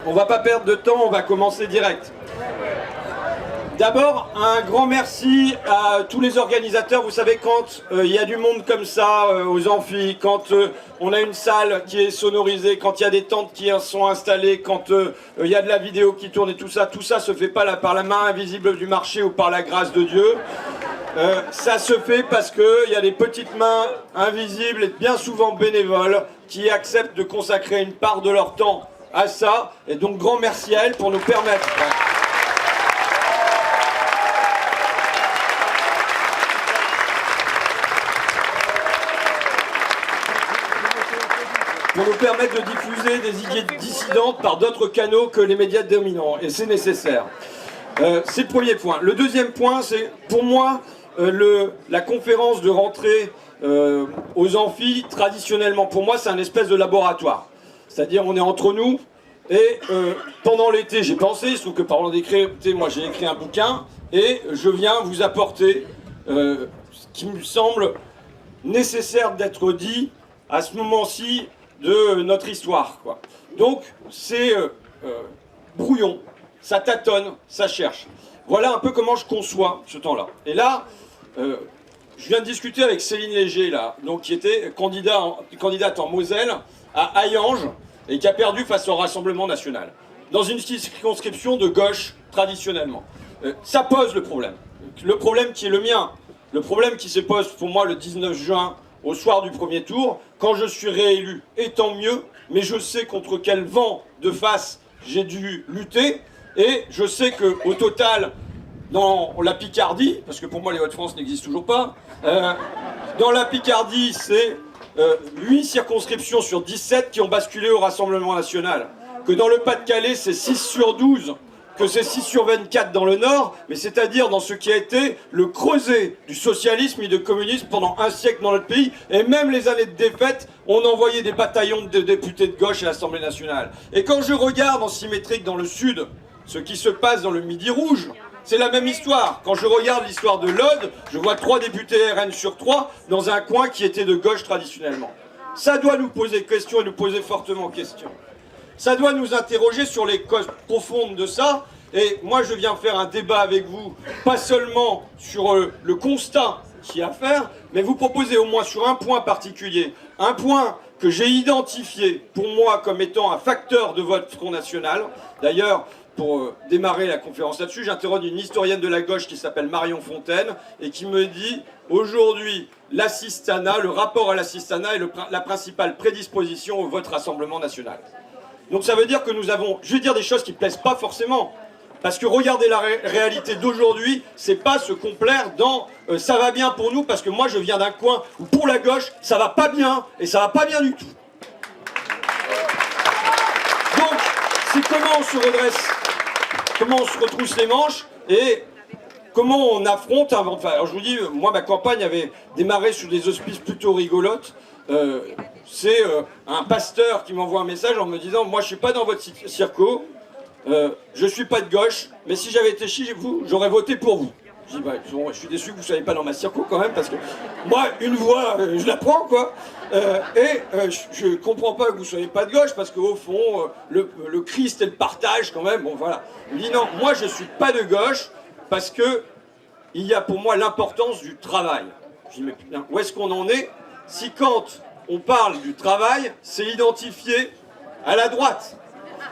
On va pas perdre de temps, on va commencer direct. D'abord, un grand merci à tous les organisateurs. Vous savez, quand il y a du monde comme ça aux amphis, quand on a une salle qui est sonorisée, quand il y a des tentes qui sont installées, quand il y a de la vidéo qui tourne et tout ça se fait pas par la main invisible du marché ou par la grâce de Dieu. Ça se fait parce qu'il y a des petites mains invisibles et bien souvent bénévoles qui acceptent de consacrer une part de leur temps à ça. Et donc grand merci à elles pour nous permettre... pour nous permettre de diffuser des idées dissidentes par d'autres canaux que les médias dominants. Et c'est nécessaire. C'est le premier point. Le deuxième point, c'est pour moi la conférence de rentrée aux amphis, traditionnellement, pour moi, c'est un espèce de laboratoire. C'est-à-dire, on est entre nous, et pendant l'été, j'ai pensé, sauf que parlant d'écrire, moi j'ai écrit un bouquin, et je viens vous apporter ce qui me semble nécessaire d'être dit à ce moment-ci de notre histoire, quoi. Donc, c'est brouillon, ça tâtonne, ça cherche. Voilà un peu comment je conçois ce temps-là. Et là, je viens de discuter avec Céline Léger, là, donc, qui était candidate en Moselle à Hayange et qui a perdu face au Rassemblement national, dans une circonscription de gauche, traditionnellement. Ça pose le problème qui est le mien, le problème qui se pose pour moi le 19 juin, au soir du premier tour, quand je suis réélu, et tant mieux, mais je sais contre quel vent de face j'ai dû lutter, et je sais qu'au total, dans la Picardie, parce que pour moi les Hauts-de-France n'existent toujours pas, dans la Picardie, c'est 8 circonscriptions sur 17 qui ont basculé au Rassemblement national, que dans le Pas-de-Calais, c'est 6 sur 12, que c'est 6 sur 24 dans le Nord, mais c'est-à-dire dans ce qui a été le creuset du socialisme et du communisme pendant un siècle dans notre pays, et même les années de défaite, on envoyait des bataillons de députés de gauche à l'Assemblée nationale. Et quand je regarde en symétrique dans le Sud, ce qui se passe dans le Midi Rouge, c'est la même histoire. Quand je regarde l'histoire de l'Aude, je vois 3 députés RN sur 3 dans un coin qui était de gauche traditionnellement. Ça doit nous poser question et nous poser fortement question. Ça doit nous interroger sur les causes profondes de ça. Et moi, je viens faire un débat avec vous, pas seulement sur le constat qu'il y a à faire, mais vous proposer au moins sur un point particulier, un point que j'ai identifié pour moi comme étant un facteur de vote Front National. D'ailleurs, pour démarrer la conférence là-dessus, j'interroge une historienne de la gauche qui s'appelle Marion Fontaine et qui me dit aujourd'hui, l'assistanat, le rapport à l'assistanat est la principale prédisposition au vote Rassemblement national. Donc ça veut dire que nous avons, je vais dire des choses qui ne plaisent pas forcément, parce que regardez la réalité d'aujourd'hui, c'est pas se complaire dans ça va bien pour nous, parce que moi je viens d'un coin où pour la gauche, ça va pas bien, et ça va pas bien du tout. Donc, c'est comment on se redresse, comment on se retrousse les manches, et comment on affronte un vent de face. Alors je vous dis, moi ma campagne avait démarré sous des auspices plutôt rigolotes. C'est un pasteur qui m'envoie un message en me disant « Moi je suis pas dans votre circo, je suis pas de gauche, mais si j'avais été chez vous, j'aurais voté pour vous. » Je dis bah, « Je suis déçu que vous ne soyez pas dans ma circo quand même, parce que moi, une voix, je la prends quoi. Je comprends pas que vous ne soyez pas de gauche, parce qu'au fond, le Christ et le partage quand même, bon voilà. » Il me dit « Non, moi je suis pas de gauche, parce que il y a pour moi l'importance du travail. » Je dis « Mais putain, où est-ce qu'on en est si quand on parle du travail, c'est identifié à la droite. »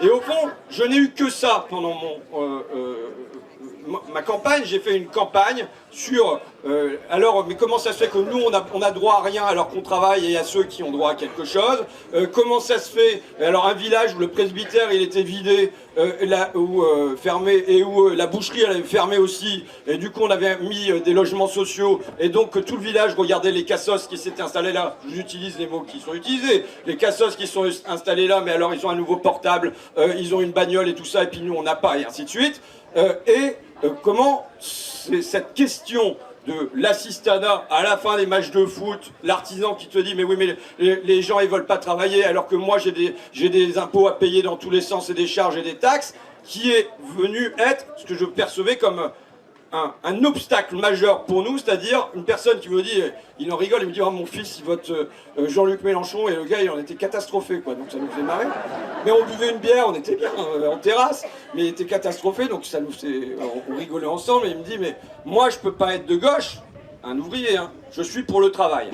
Et au fond, je n'ai eu que ça pendant ma campagne. J'ai fait une campagne sur alors, mais comment ça se fait que nous on a droit à rien alors qu'on travaille, et à ceux qui ont droit à quelque chose. Comment ça se fait, alors un village où le presbytère il était vidé, fermé, et où la boucherie elle avait fermé aussi, et du coup on avait mis des logements sociaux, et donc tout le village regardait les cassos qui s'étaient installés là. J'utilise les mots qui sont utilisés, les cassos qui sont installés là, mais alors ils ont un nouveau portable, ils ont une bagnole et tout ça, et puis nous on n'a pas, et ainsi de suite. Comment cette question de l'assistanat à la fin des matchs de foot, l'artisan qui te dit mais oui mais les gens ils veulent pas travailler alors que moi j'ai des impôts à payer dans tous les sens et des charges et des taxes, qui est venu être ce que je percevais comme un obstacle majeur pour nous, c'est-à-dire une personne qui me dit, il en rigole, il me dit, oh, mon fils il vote Jean-Luc Mélenchon, et le gars il en était catastrophé, quoi, donc ça nous faisait marrer. Mais on buvait une bière, on était bien en terrasse, mais il était catastrophé, donc ça nous faisait, on rigolait ensemble, et il me dit, mais moi je peux pas être de gauche, un ouvrier, hein, je suis pour le travail.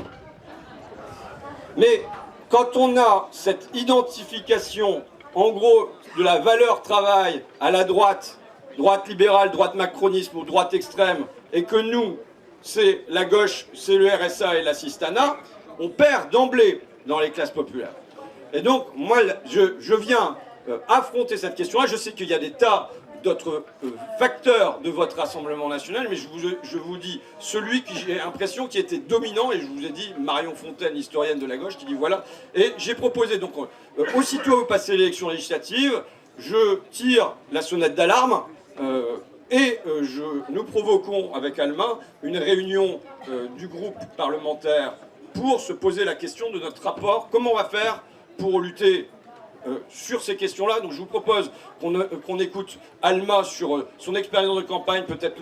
Mais quand on a cette identification, en gros, de la valeur travail à la droite, droite libérale, droite macronisme ou droite extrême, et que nous, c'est la gauche, c'est le RSA et l'assistanat, on perd d'emblée dans les classes populaires. Et donc, moi, je viens affronter cette question-là. Je sais qu'il y a des tas d'autres facteurs de votre Rassemblement national, mais je vous dis, celui qui j'ai l'impression qui était dominant, et je vous ai dit, Marion Fontaine, historienne de la gauche, qui dit voilà, et j'ai proposé, donc, aussitôt vous passez l'élection législative, je tire la sonnette d'alarme, nous provoquons avec Alma une réunion du groupe parlementaire pour se poser la question de notre rapport, comment on va faire pour lutter sur ces questions-là. Donc je vous propose qu'on écoute Alma sur son expérience de campagne, peut-être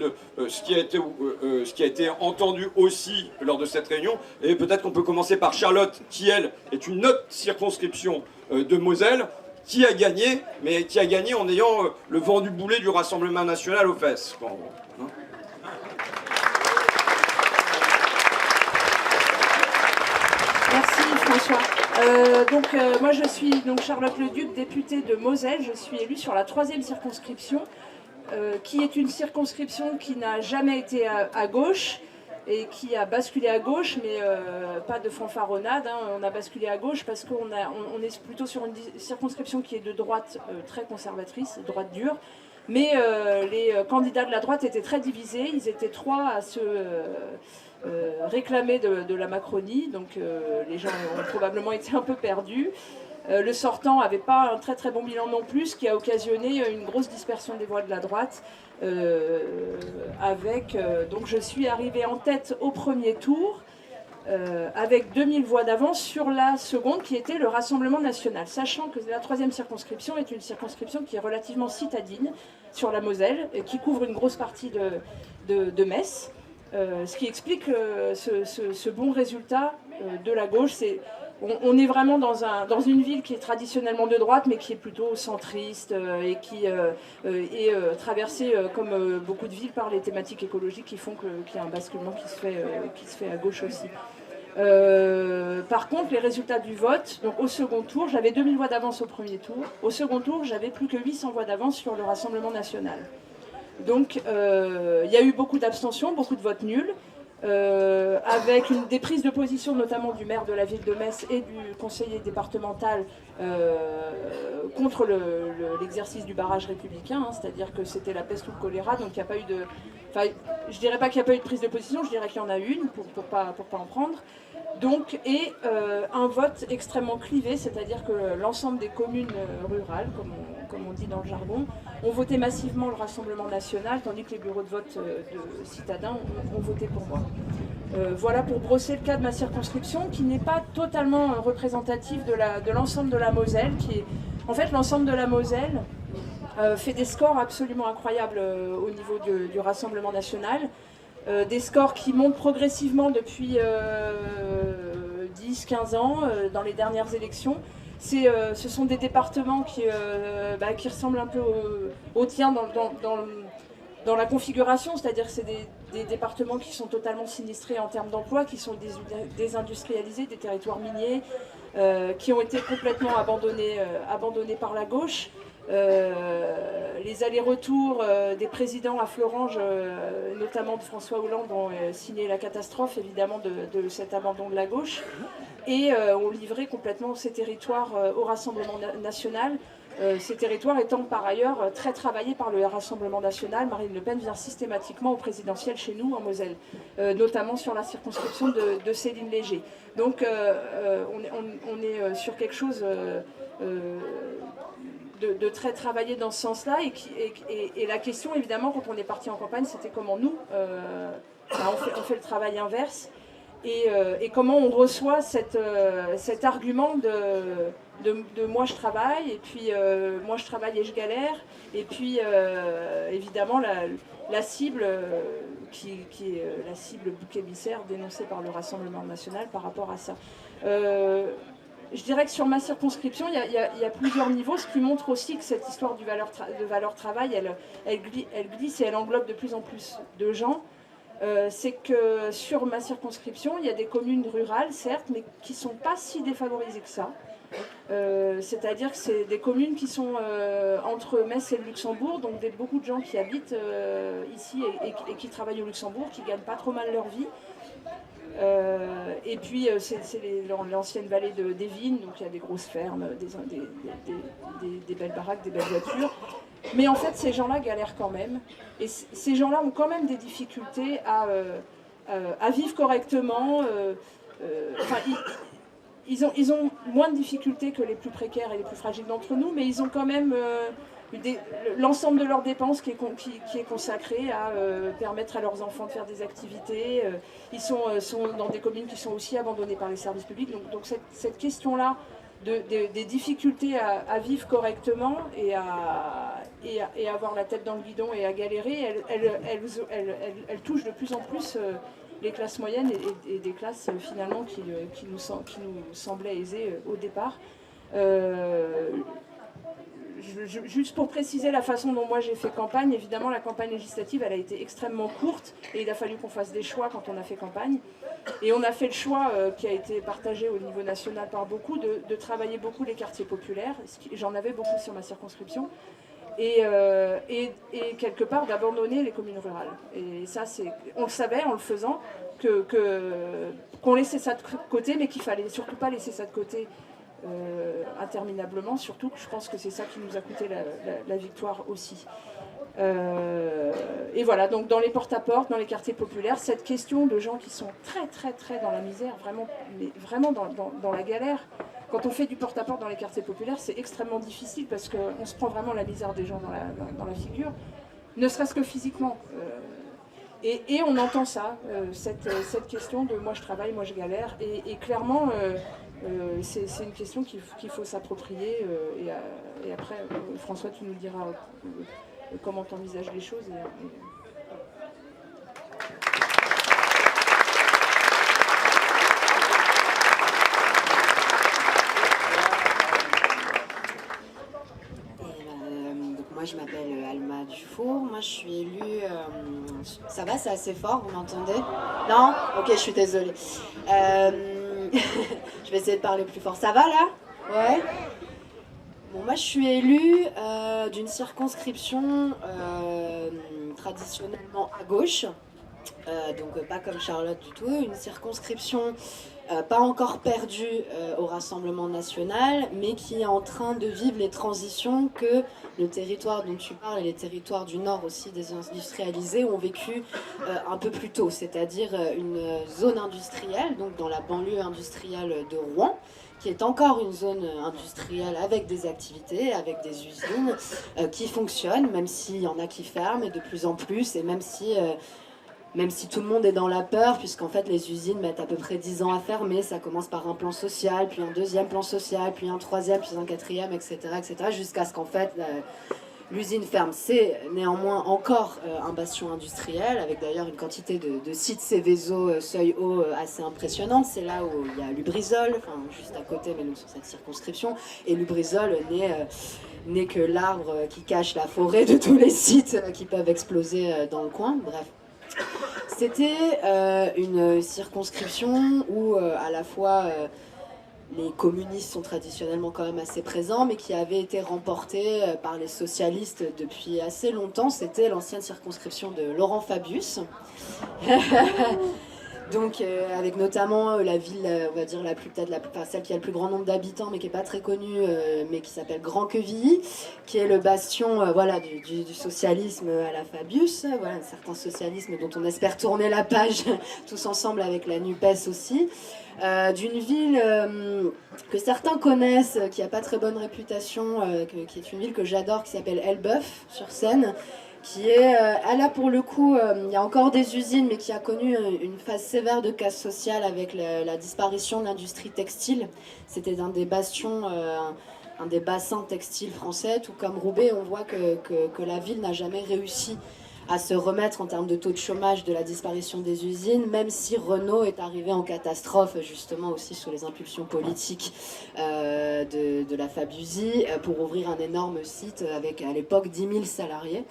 ce qui a été entendu aussi lors de cette réunion, et peut-être qu'on peut commencer par Charlotte, qui elle est une autre circonscription de Moselle, qui a gagné, mais qui a gagné en ayant le vent du boulet du Rassemblement national aux fesses. Bon, hein. Merci François. Moi je suis donc Charlotte Leduc, députée de Moselle. Je suis élue sur la 3e circonscription, qui est une circonscription qui n'a jamais été à gauche et qui a basculé à gauche, mais pas de fanfaronnade, hein. On a basculé à gauche parce qu'on est plutôt sur une circonscription qui est de droite très conservatrice, droite dure, mais les candidats de la droite étaient très divisés, ils étaient 3 à se réclamer de la Macronie, donc les gens ont probablement été un peu perdus. Le sortant n'avait pas un très très bon bilan non plus, ce qui a occasionné une grosse dispersion des voix de la droite. Donc je suis arrivée en tête au premier tour avec 2000 voix d'avance sur la seconde qui était le Rassemblement national, sachant que la 3e circonscription est une circonscription qui est relativement citadine sur la Moselle, et qui couvre une grosse partie de Metz. Ce qui explique ce bon résultat de la gauche. On est vraiment dans une ville qui est traditionnellement de droite, mais qui est plutôt centriste et qui est traversée, comme beaucoup de villes, par les thématiques écologiques qui font qu'il y a un basculement qui se fait à gauche aussi. Par contre, les résultats du vote, donc au second tour, j'avais 2000 voix d'avance au premier tour. Au second tour, j'avais plus que 800 voix d'avance sur le Rassemblement national. Donc il y a eu beaucoup d'abstentions, beaucoup de votes nuls, avec des prises de position notamment du maire de la ville de Metz et du conseiller départemental contre l'exercice du barrage républicain, hein, c'est-à-dire que c'était la peste ou le choléra, donc il n'y a pas eu de... Enfin, je dirais pas qu'il n'y a pas eu de prise de position, je dirais qu'il y en a une, pour pas en prendre. Donc, un vote extrêmement clivé, c'est-à-dire que l'ensemble des communes rurales, comme on dit dans le jargon, ont voté massivement le Rassemblement national, tandis que les bureaux de vote de citadins ont voté pour moi. Voilà pour brosser le cas de ma circonscription, qui n'est pas totalement représentative de l'ensemble de la Moselle. En fait, l'ensemble de la Moselle fait des scores absolument incroyables au niveau du Rassemblement national. Des scores qui montent progressivement depuis 10-15 ans dans les dernières élections. Ce sont des départements qui ressemblent un peu au tien dans la configuration, c'est-à-dire que c'est des départements qui sont totalement sinistrés en termes d'emploi, qui sont désindustrialisés, des territoires miniers, qui ont été complètement abandonnés par la gauche. Les allers-retours des présidents à Florange, notamment de François Hollande, ont signé la catastrophe évidemment de cet abandon de la gauche, et ont livré complètement ces territoires au Rassemblement national, ces territoires étant par ailleurs très travaillés par le Rassemblement national. Marine Le Pen vient systématiquement au présidentiel chez nous en Moselle, notamment sur la circonscription de Céline Léger. Donc on est sur quelque chose de très travaillé dans ce sens-là, et la question évidemment quand on est parti en campagne, c'était comment nous on fait le travail inverse, et comment on reçoit cet argument de moi je travaille, et puis moi je travaille et je galère, et puis évidemment la cible qui est la cible bouc émissaire dénoncée par le Rassemblement national par rapport à ça. Je dirais que sur ma circonscription, il y a plusieurs niveaux, ce qui montre aussi que cette histoire de valeur travail, elle glisse et elle englobe de plus en plus de gens. C'est que sur ma circonscription, il y a des communes rurales, certes, mais qui ne sont pas si défavorisées que ça. C'est-à-dire que c'est des communes qui sont entre Metz et le Luxembourg, donc beaucoup de gens qui habitent ici et qui travaillent au Luxembourg, qui ne gagnent pas trop mal leur vie. Et puis c'est l'ancienne vallée des vignes, donc il y a des grosses fermes, des belles baraques, des belles voitures. Mais en fait, ces gens-là galèrent quand même. Et ces gens-là ont quand même des difficultés à vivre correctement. Ils ont moins de difficultés que les plus précaires et les plus fragiles d'entre nous, mais ils ont quand même l'ensemble de leurs dépenses qui est consacré à permettre à leurs enfants de faire des activités. Ils sont dans des communes qui sont aussi abandonnées par les services publics. Donc cette question-là des difficultés à vivre correctement et à avoir la tête dans le guidon et à galérer, elle touche de plus en plus les classes moyennes et des classes finalement qui nous semblaient aisées au départ. Juste pour préciser la façon dont moi j'ai fait campagne, évidemment la campagne législative elle a été extrêmement courte et il a fallu qu'on fasse des choix quand on a fait campagne. Et on a fait le choix qui a été partagé au niveau national par beaucoup de travailler beaucoup les quartiers populaires. J'en avais beaucoup sur ma circonscription. Et quelque part d'abandonner les communes rurales. Et ça, on le savait en le faisant, qu'on laissait ça de côté, mais qu'il fallait surtout pas laisser ça de côté interminablement, surtout que je pense que c'est ça qui nous a coûté la victoire aussi. Et voilà, donc dans les porte-à-porte, dans les quartiers populaires, cette question de gens qui sont très très très dans la misère, vraiment dans la galère. Quand on fait du porte-à-porte dans les quartiers populaires, c'est extrêmement difficile parce qu'on se prend vraiment la misère des gens dans la figure, ne serait-ce que physiquement. Et on entend ça, cette question de moi je travaille, moi je galère, et clairement c'est une question qu'il faut s'approprier. Et après, François, tu nous diras comment tu envisages les choses. Moi, je m'appelle Alma Dufour. Moi, je suis élue. Ça va, c'est assez fort, vous m'entendez? Non? Ok, je suis désolée. Je vais essayer de parler plus fort. Ça va là? Ouais? Bon, moi, je suis élue d'une circonscription traditionnellement à gauche. Donc, pas comme Charlotte du tout. Une circonscription pas encore perdue au Rassemblement national, mais qui est en train de vivre les transitions que le territoire dont tu parles et les territoires du Nord aussi désindustrialisés ont vécu un peu plus tôt, c'est-à-dire une zone industrielle, donc dans la banlieue industrielle de Rouen, qui est encore une zone industrielle avec des activités, avec des usines qui fonctionnent, même s'il y en a qui ferment et de plus en plus, et même si tout le monde est dans la peur, puisqu'en fait les usines mettent à peu près 10 ans à fermer, ça commence par un plan social, puis un deuxième plan social, puis un troisième, puis un quatrième, etc., jusqu'à ce qu'en fait l'usine ferme. C'est néanmoins encore un bastion industriel, avec d'ailleurs une quantité de sites Céveso, seuil haut assez impressionnante. C'est là où il y a Lubrizol, enfin juste à côté, mais nous sur cette circonscription, et Lubrizol n'est que l'arbre qui cache la forêt de tous les sites qui peuvent exploser dans le coin, bref. C'était une circonscription où à la fois les communistes sont traditionnellement quand même assez présents, mais qui avait été remportée par les socialistes depuis assez longtemps. C'était l'ancienne circonscription de Laurent Fabius. Donc avec notamment la ville, on va dire celle qui a le plus grand nombre d'habitants, mais qui n'est pas très connue, mais qui s'appelle Grand-Quevilly, qui est le bastion du socialisme à la Fabius, voilà, un certain socialisme dont on espère tourner la page tous ensemble avec la NUPES aussi, d'une ville que certains connaissent, qui n'a pas très bonne réputation, qui est une ville que j'adore, qui s'appelle Elbeuf sur Seine, qui est, là pour le coup, il y a encore des usines, mais qui a connu une phase sévère de casse sociale avec la disparition de l'industrie textile. C'était un des bastions, un des bassins textiles français, tout comme Roubaix. On voit que la ville n'a jamais réussi à se remettre en termes de taux de chômage de la disparition des usines, même si Renault est arrivé en catastrophe, justement aussi sous les impulsions politiques de la Fabusi, pour ouvrir un énorme site avec à l'époque 10 000 salariés,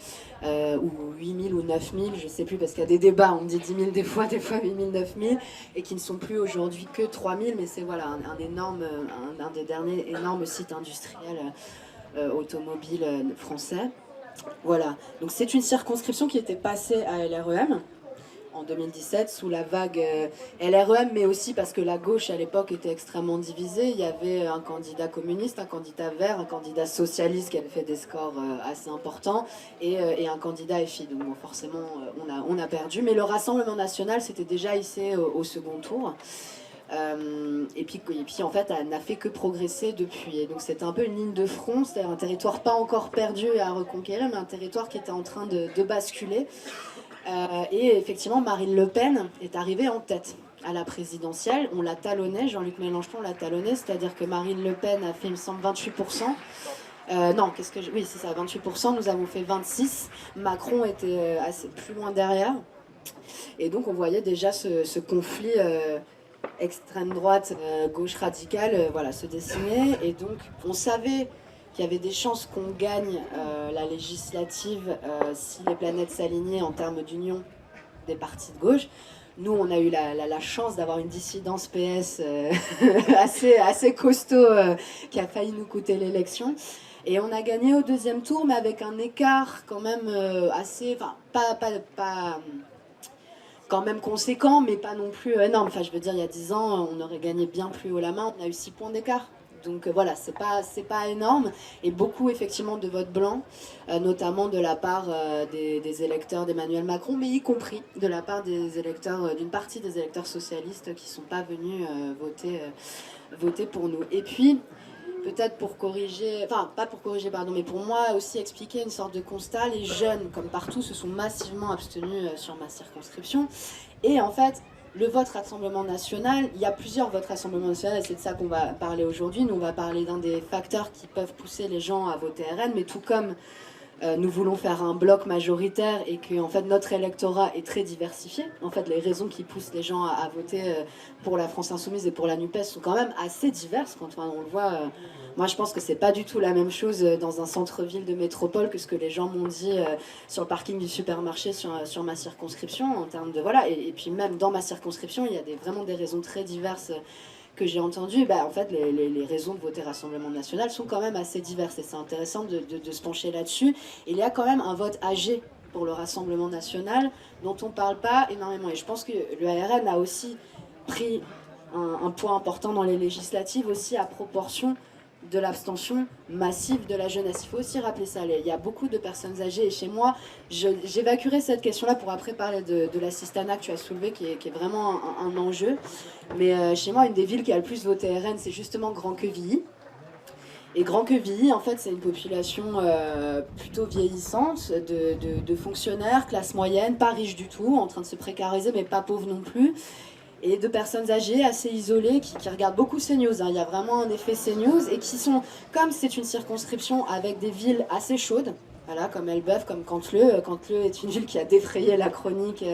ou 8 000 ou 9 000, je ne sais plus, parce qu'il y a des débats, on me dit 10 000 des fois 8 000, 9 000, et qui ne sont plus aujourd'hui que 3 000, mais c'est voilà, un des derniers énormes sites industriels automobiles français. Voilà, donc c'est une circonscription qui était passée à LREM en 2017 sous la vague LREM, mais aussi parce que la gauche à l'époque était extrêmement divisée. Il y avait un candidat communiste, un candidat vert, un candidat socialiste qui avait fait des scores assez importants et un candidat FI. Donc bon, forcément on a perdu, mais le Rassemblement national s'était déjà hissé au second tour. Et puis en fait elle n'a fait que progresser depuis, et donc c'était un peu une ligne de front, c'est-à-dire un territoire pas encore perdu à reconquérir, mais un territoire qui était en train de basculer, et effectivement Marine Le Pen est arrivée en tête à la présidentielle. On l'a talonnée, Jean-Luc Mélenchon l'a talonnée, c'est-à-dire que Marine Le Pen a fait, il me semble, 28%. Non, oui, c'est ça, 28%, nous avons fait 26%. Macron était assez plus loin derrière, et donc on voyait déjà ce conflit extrême droite, gauche radicale, voilà, se dessiner. Et donc on savait qu'il y avait des chances qu'on gagne la législative si les planètes s'alignaient en termes d'union des partis de gauche. Nous, on a eu la chance d'avoir une dissidence PS assez costaud qui a failli nous coûter l'élection. Et on a gagné au deuxième tour, mais avec un écart quand même assez... Enfin, pas quand même conséquent, mais pas non plus énorme. Enfin, je veux dire, il y a 10 ans, on aurait gagné bien plus haut la main. On a eu 6 points d'écart. Donc voilà, c'est pas énorme. Et beaucoup, effectivement, de votes blancs, notamment de la part des électeurs d'Emmanuel Macron, mais y compris de la part des électeurs, d'une partie des électeurs socialistes qui ne sont pas venus voter pour nous. Et puis, peut-être pour corriger, enfin pas pour corriger, pardon, mais pour moi aussi expliquer une sorte de constat. Les jeunes, comme partout, se sont massivement abstenus sur ma circonscription. Et en fait, le vote Rassemblement national, il y a plusieurs votes Rassemblement national, et c'est de ça qu'on va parler aujourd'hui. Nous, on va parler d'un des facteurs qui peuvent pousser les gens à voter RN, mais tout comme nous voulons faire un bloc majoritaire et que en fait, notre électorat est très diversifié. En fait, les raisons qui poussent les gens à voter pour la France Insoumise et pour la NUPES sont quand même assez diverses. Quand on le voit, moi je pense que c'est pas du tout la même chose dans un centre-ville de métropole que ce que les gens m'ont dit sur le parking du supermarché sur ma circonscription, en termes de voilà. Et puis même dans ma circonscription, il y a vraiment des raisons très diverses que j'ai entendu. En fait, les raisons de voter Rassemblement national sont quand même assez diverses, et c'est intéressant de se pencher là-dessus. Il y a quand même un vote âgé pour le Rassemblement national dont on ne parle pas énormément, et je pense que le RN a aussi pris un poids important dans les législatives, aussi à proportion de l'abstention massive de la jeunesse. Il faut aussi rappeler ça, il y a beaucoup de personnes âgées, et chez moi, j'évacuerai cette question-là pour après parler de l'assistanat que tu as soulevé, qui est vraiment un enjeu. Mais chez moi, une des villes qui a le plus voté RN, c'est justement Grand-Quevilly. Et Grand-Quevilly, en fait, c'est une population plutôt vieillissante, de fonctionnaires, classe moyenne, pas riche du tout, en train de se précariser, mais pas pauvre non plus. Et de personnes âgées, assez isolées, qui regardent beaucoup CNews. Il y a vraiment un effet CNews, et qui sont, comme c'est une circonscription avec des villes assez chaudes, voilà, comme Elbeuf, comme Canteleu. Canteleu est une ville qui a défrayé la chronique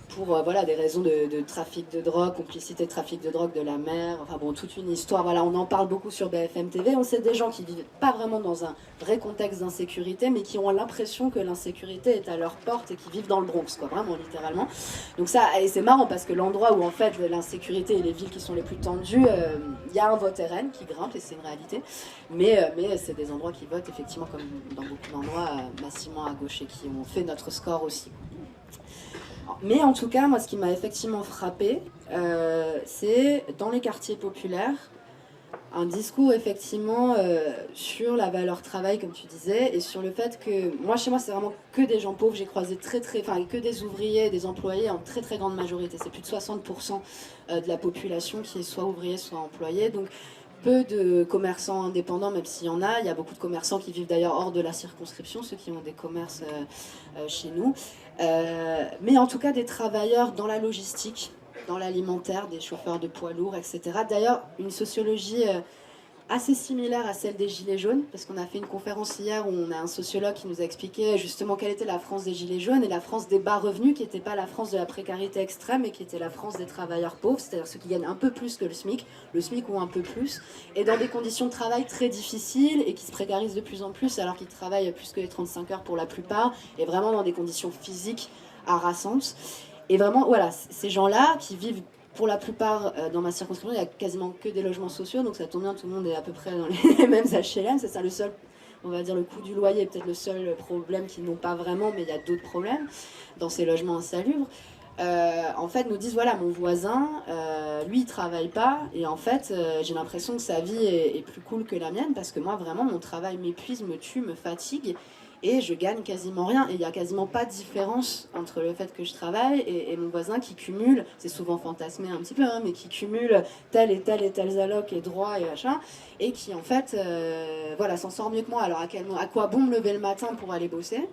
pour voilà, des raisons de trafic de drogue, complicité de trafic de drogue de la mer, enfin bon, toute une histoire. Voilà, on en parle beaucoup sur BFM TV. On sait des gens qui vivent pas vraiment dans un vrai contexte d'insécurité, mais qui ont l'impression que l'insécurité est à leur porte et qui vivent dans le Bronx, quoi, vraiment littéralement. Donc ça, et c'est marrant parce que l'endroit où en fait l'insécurité et les villes qui sont les plus tendues, il y a un vote RN qui grimpe, et c'est une réalité. Mais c'est des endroits qui votent effectivement, comme dans beaucoup d'endroits, massivement à gauche, et qui ont fait notre score aussi. Mais en tout cas, moi, ce qui m'a effectivement frappé, c'est dans les quartiers populaires, un discours effectivement sur la valeur travail, comme tu disais, et sur le fait que, moi, chez moi, c'est vraiment que des gens pauvres. J'ai croisé que des ouvriers, des employés en très très grande majorité. C'est plus de 60% de la population qui est soit ouvrier, soit employé. Donc, peu de commerçants indépendants, même s'il y en a. Il y a beaucoup de commerçants qui vivent d'ailleurs hors de la circonscription, ceux qui ont des commerces chez nous. Mais en tout cas des travailleurs dans la logistique, dans l'alimentaire, des chauffeurs de poids lourds, etc. D'ailleurs, une sociologie assez similaire à celle des Gilets jaunes, parce qu'on a fait une conférence hier où on a un sociologue qui nous a expliqué justement quelle était la France des Gilets jaunes et la France des bas revenus, qui n'était pas la France de la précarité extrême, mais qui était la France des travailleurs pauvres, c'est-à-dire ceux qui gagnent un peu plus que le SMIC ou un peu plus, et dans des conditions de travail très difficiles et qui se précarisent de plus en plus alors qu'ils travaillent plus que les 35 heures pour la plupart, et vraiment dans des conditions physiques harassantes. Et vraiment, voilà, ces gens-là qui vivent pour la plupart, dans ma circonscription, il n'y a quasiment que des logements sociaux, donc ça tombe bien, tout le monde est à peu près dans les mêmes HLM, c'est ça le seul, on va dire le coût du loyer est peut-être le seul problème qu'ils n'ont pas vraiment, mais il y a d'autres problèmes dans ces logements insalubres. En fait, nous disent, voilà, mon voisin, lui, il travaille pas, et en fait, j'ai l'impression que sa vie est plus cool que la mienne, parce que moi, vraiment, mon travail m'épuise, me tue, me fatigue, et je gagne quasiment rien. Et il n'y a quasiment pas de différence entre le fait que je travaille et mon voisin qui cumule, c'est souvent fantasmé un petit peu, hein, mais qui cumule tel et tel alloc et droit et machin, et qui en fait voilà, s'en sort mieux que moi. Alors à quoi bon me lever le matin pour aller bosser?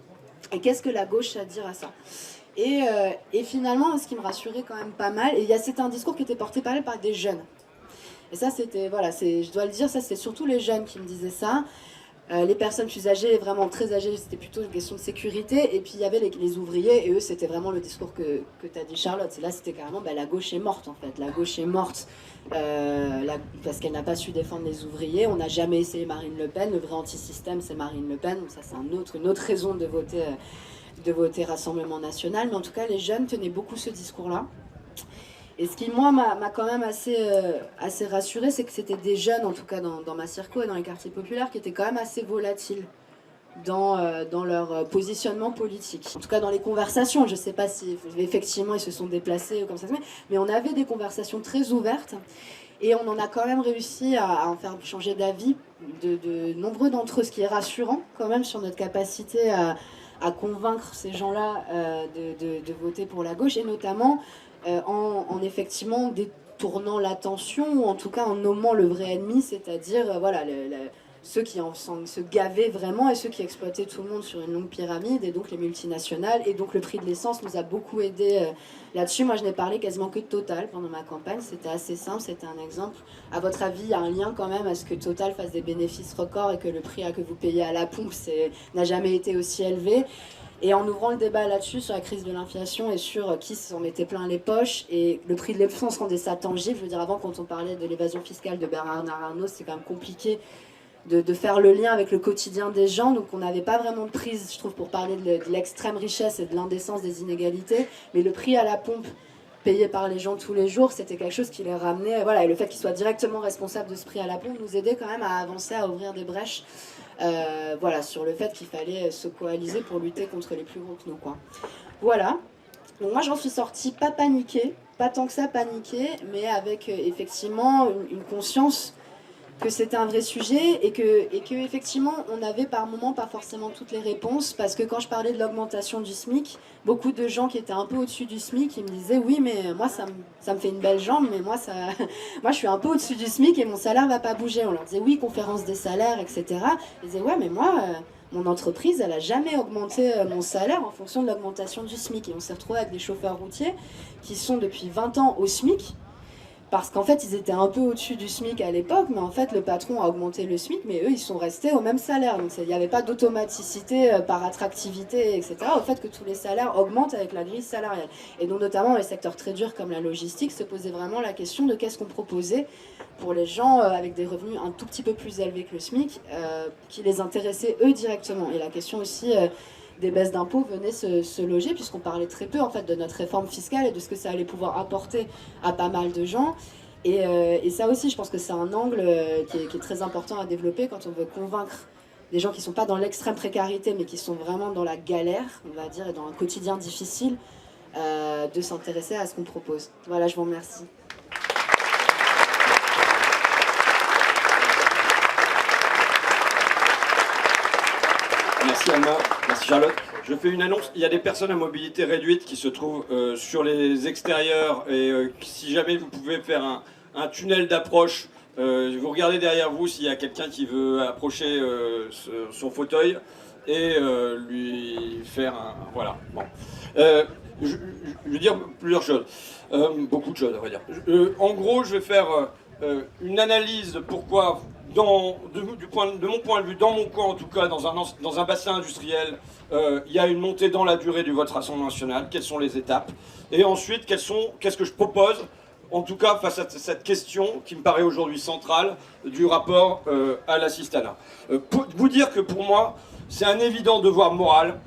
Et qu'est-ce que la gauche a à dire à ça? Et finalement, ce qui me rassurait quand même pas mal, et c'était un discours qui était porté par des jeunes. Et ça, c'était, voilà, je dois le dire, ça c'était surtout les jeunes qui me disaient ça. Les personnes plus âgées, vraiment très âgées, c'était plutôt une question de sécurité. Et puis il y avait les ouvriers, et eux, c'était vraiment le discours que tu as dit, Charlotte. Et là, c'était carrément, la gauche est morte, en fait. La gauche est morte parce qu'elle n'a pas su défendre les ouvriers. On n'a jamais essayé Marine Le Pen. Le vrai anti-système, c'est Marine Le Pen. Donc ça, c'est une autre raison de voter Rassemblement National. Mais en tout cas, les jeunes tenaient beaucoup ce discours-là. Et ce qui, moi, m'a quand même assez rassurée, c'est que c'était des jeunes, en tout cas dans ma circo et dans les quartiers populaires, qui étaient quand même assez volatiles dans leur positionnement politique. En tout cas, dans les conversations. Je ne sais pas si, effectivement, ils se sont déplacés ou comme ça, mais on avait des conversations très ouvertes. Et on en a quand même réussi à en faire changer d'avis de nombreux d'entre eux, ce qui est rassurant quand même sur notre capacité à convaincre ces gens-là de voter pour la gauche, et notamment en effectivement détournant l'attention, ou en tout cas en nommant le vrai ennemi, c'est-à-dire voilà, ceux qui se gavaient vraiment et ceux qui exploitaient tout le monde sur une longue pyramide, et donc les multinationales. Et donc le prix de l'essence nous a beaucoup aidé là-dessus. Moi, je n'ai parlé quasiment que de Total pendant ma campagne. C'était assez simple, c'était un exemple. À votre avis, il y a un lien quand même à ce que Total fasse des bénéfices records et que le prix que vous payez à la pompe n'a jamais été aussi élevé? Et en ouvrant le débat là-dessus, sur la crise de l'inflation et sur qui s'en mettait plein les poches, et le prix de l'essence rendait ça tangible. Je veux dire, avant, quand on parlait de l'évasion fiscale de Bernard Arnault, c'est quand même compliqué de faire le lien avec le quotidien des gens. Donc on n'avait pas vraiment de prise, je trouve, pour parler de l'extrême richesse et de l'indécence des inégalités. Mais le prix à la pompe payé par les gens tous les jours, c'était quelque chose qui les ramenait. Voilà, et le fait qu'ils soient directement responsables de ce prix à la pompe nous aidait quand même à avancer, à ouvrir des brèches. Voilà, sur le fait qu'il fallait se coaliser pour lutter contre les plus gros que nous, quoi. Voilà. Donc moi, j'en suis sortie pas paniquée, pas tant que ça paniquée, mais avec effectivement une conscience que c'était un vrai sujet, et que effectivement on n'avait par moments pas forcément toutes les réponses, parce que quand je parlais de l'augmentation du SMIC, beaucoup de gens qui étaient un peu au-dessus du SMIC, ils me disaient oui, mais moi ça me fait une belle jambe, mais moi je suis un peu au-dessus du SMIC et mon salaire va pas bouger. On leur disait oui, conférence des salaires, etc. Ils disaient ouais, mais moi mon entreprise, elle a jamais augmenté mon salaire en fonction de l'augmentation du SMIC. Et on s'est retrouvé avec des chauffeurs routiers qui sont depuis 20 ans au SMIC, parce qu'en fait, ils étaient un peu au-dessus du SMIC à l'époque, mais en fait, le patron a augmenté le SMIC, mais eux, ils sont restés au même salaire. Donc, il n'y avait pas d'automaticité par attractivité, etc., au fait que tous les salaires augmentent avec la grille salariale. Et donc, notamment, les secteurs très durs comme la logistique se posaient vraiment la question de qu'est-ce qu'on proposait pour les gens avec des revenus un tout petit peu plus élevés que le SMIC, qui les intéressait eux directement. Et la question aussi des baisses d'impôts venaient se loger, puisqu'on parlait très peu en fait de notre réforme fiscale et de ce que ça allait pouvoir apporter à pas mal de gens. Et ça aussi, je pense que c'est un angle qui est très important à développer quand on veut convaincre des gens qui ne sont pas dans l'extrême précarité, mais qui sont vraiment dans la galère, on va dire, et dans un quotidien difficile, de s'intéresser à ce qu'on propose. Voilà, je vous remercie. Merci Anna, merci Charlotte. Je fais une annonce, il y a des personnes à mobilité réduite qui se trouvent sur les extérieurs, et si jamais vous pouvez faire un tunnel d'approche Vous regardez derrière vous s'il y a quelqu'un qui veut approcher son fauteuil et lui faire un... Voilà. Bon. Je veux dire plusieurs choses. Beaucoup de choses, à vrai dire. En gros, je vais faire une analyse de pourquoi, de mon point de vue, dans mon coin en tout cas, dans un bassin industriel, il y a une montée dans la durée du vote Rassemblement national. Quelles sont les étapes? Et ensuite, qu'est-ce que je propose, en tout cas face à cette question qui me paraît aujourd'hui centrale, du rapport à l'assistanat. Pour vous dire que pour moi, c'est un évident devoir moral.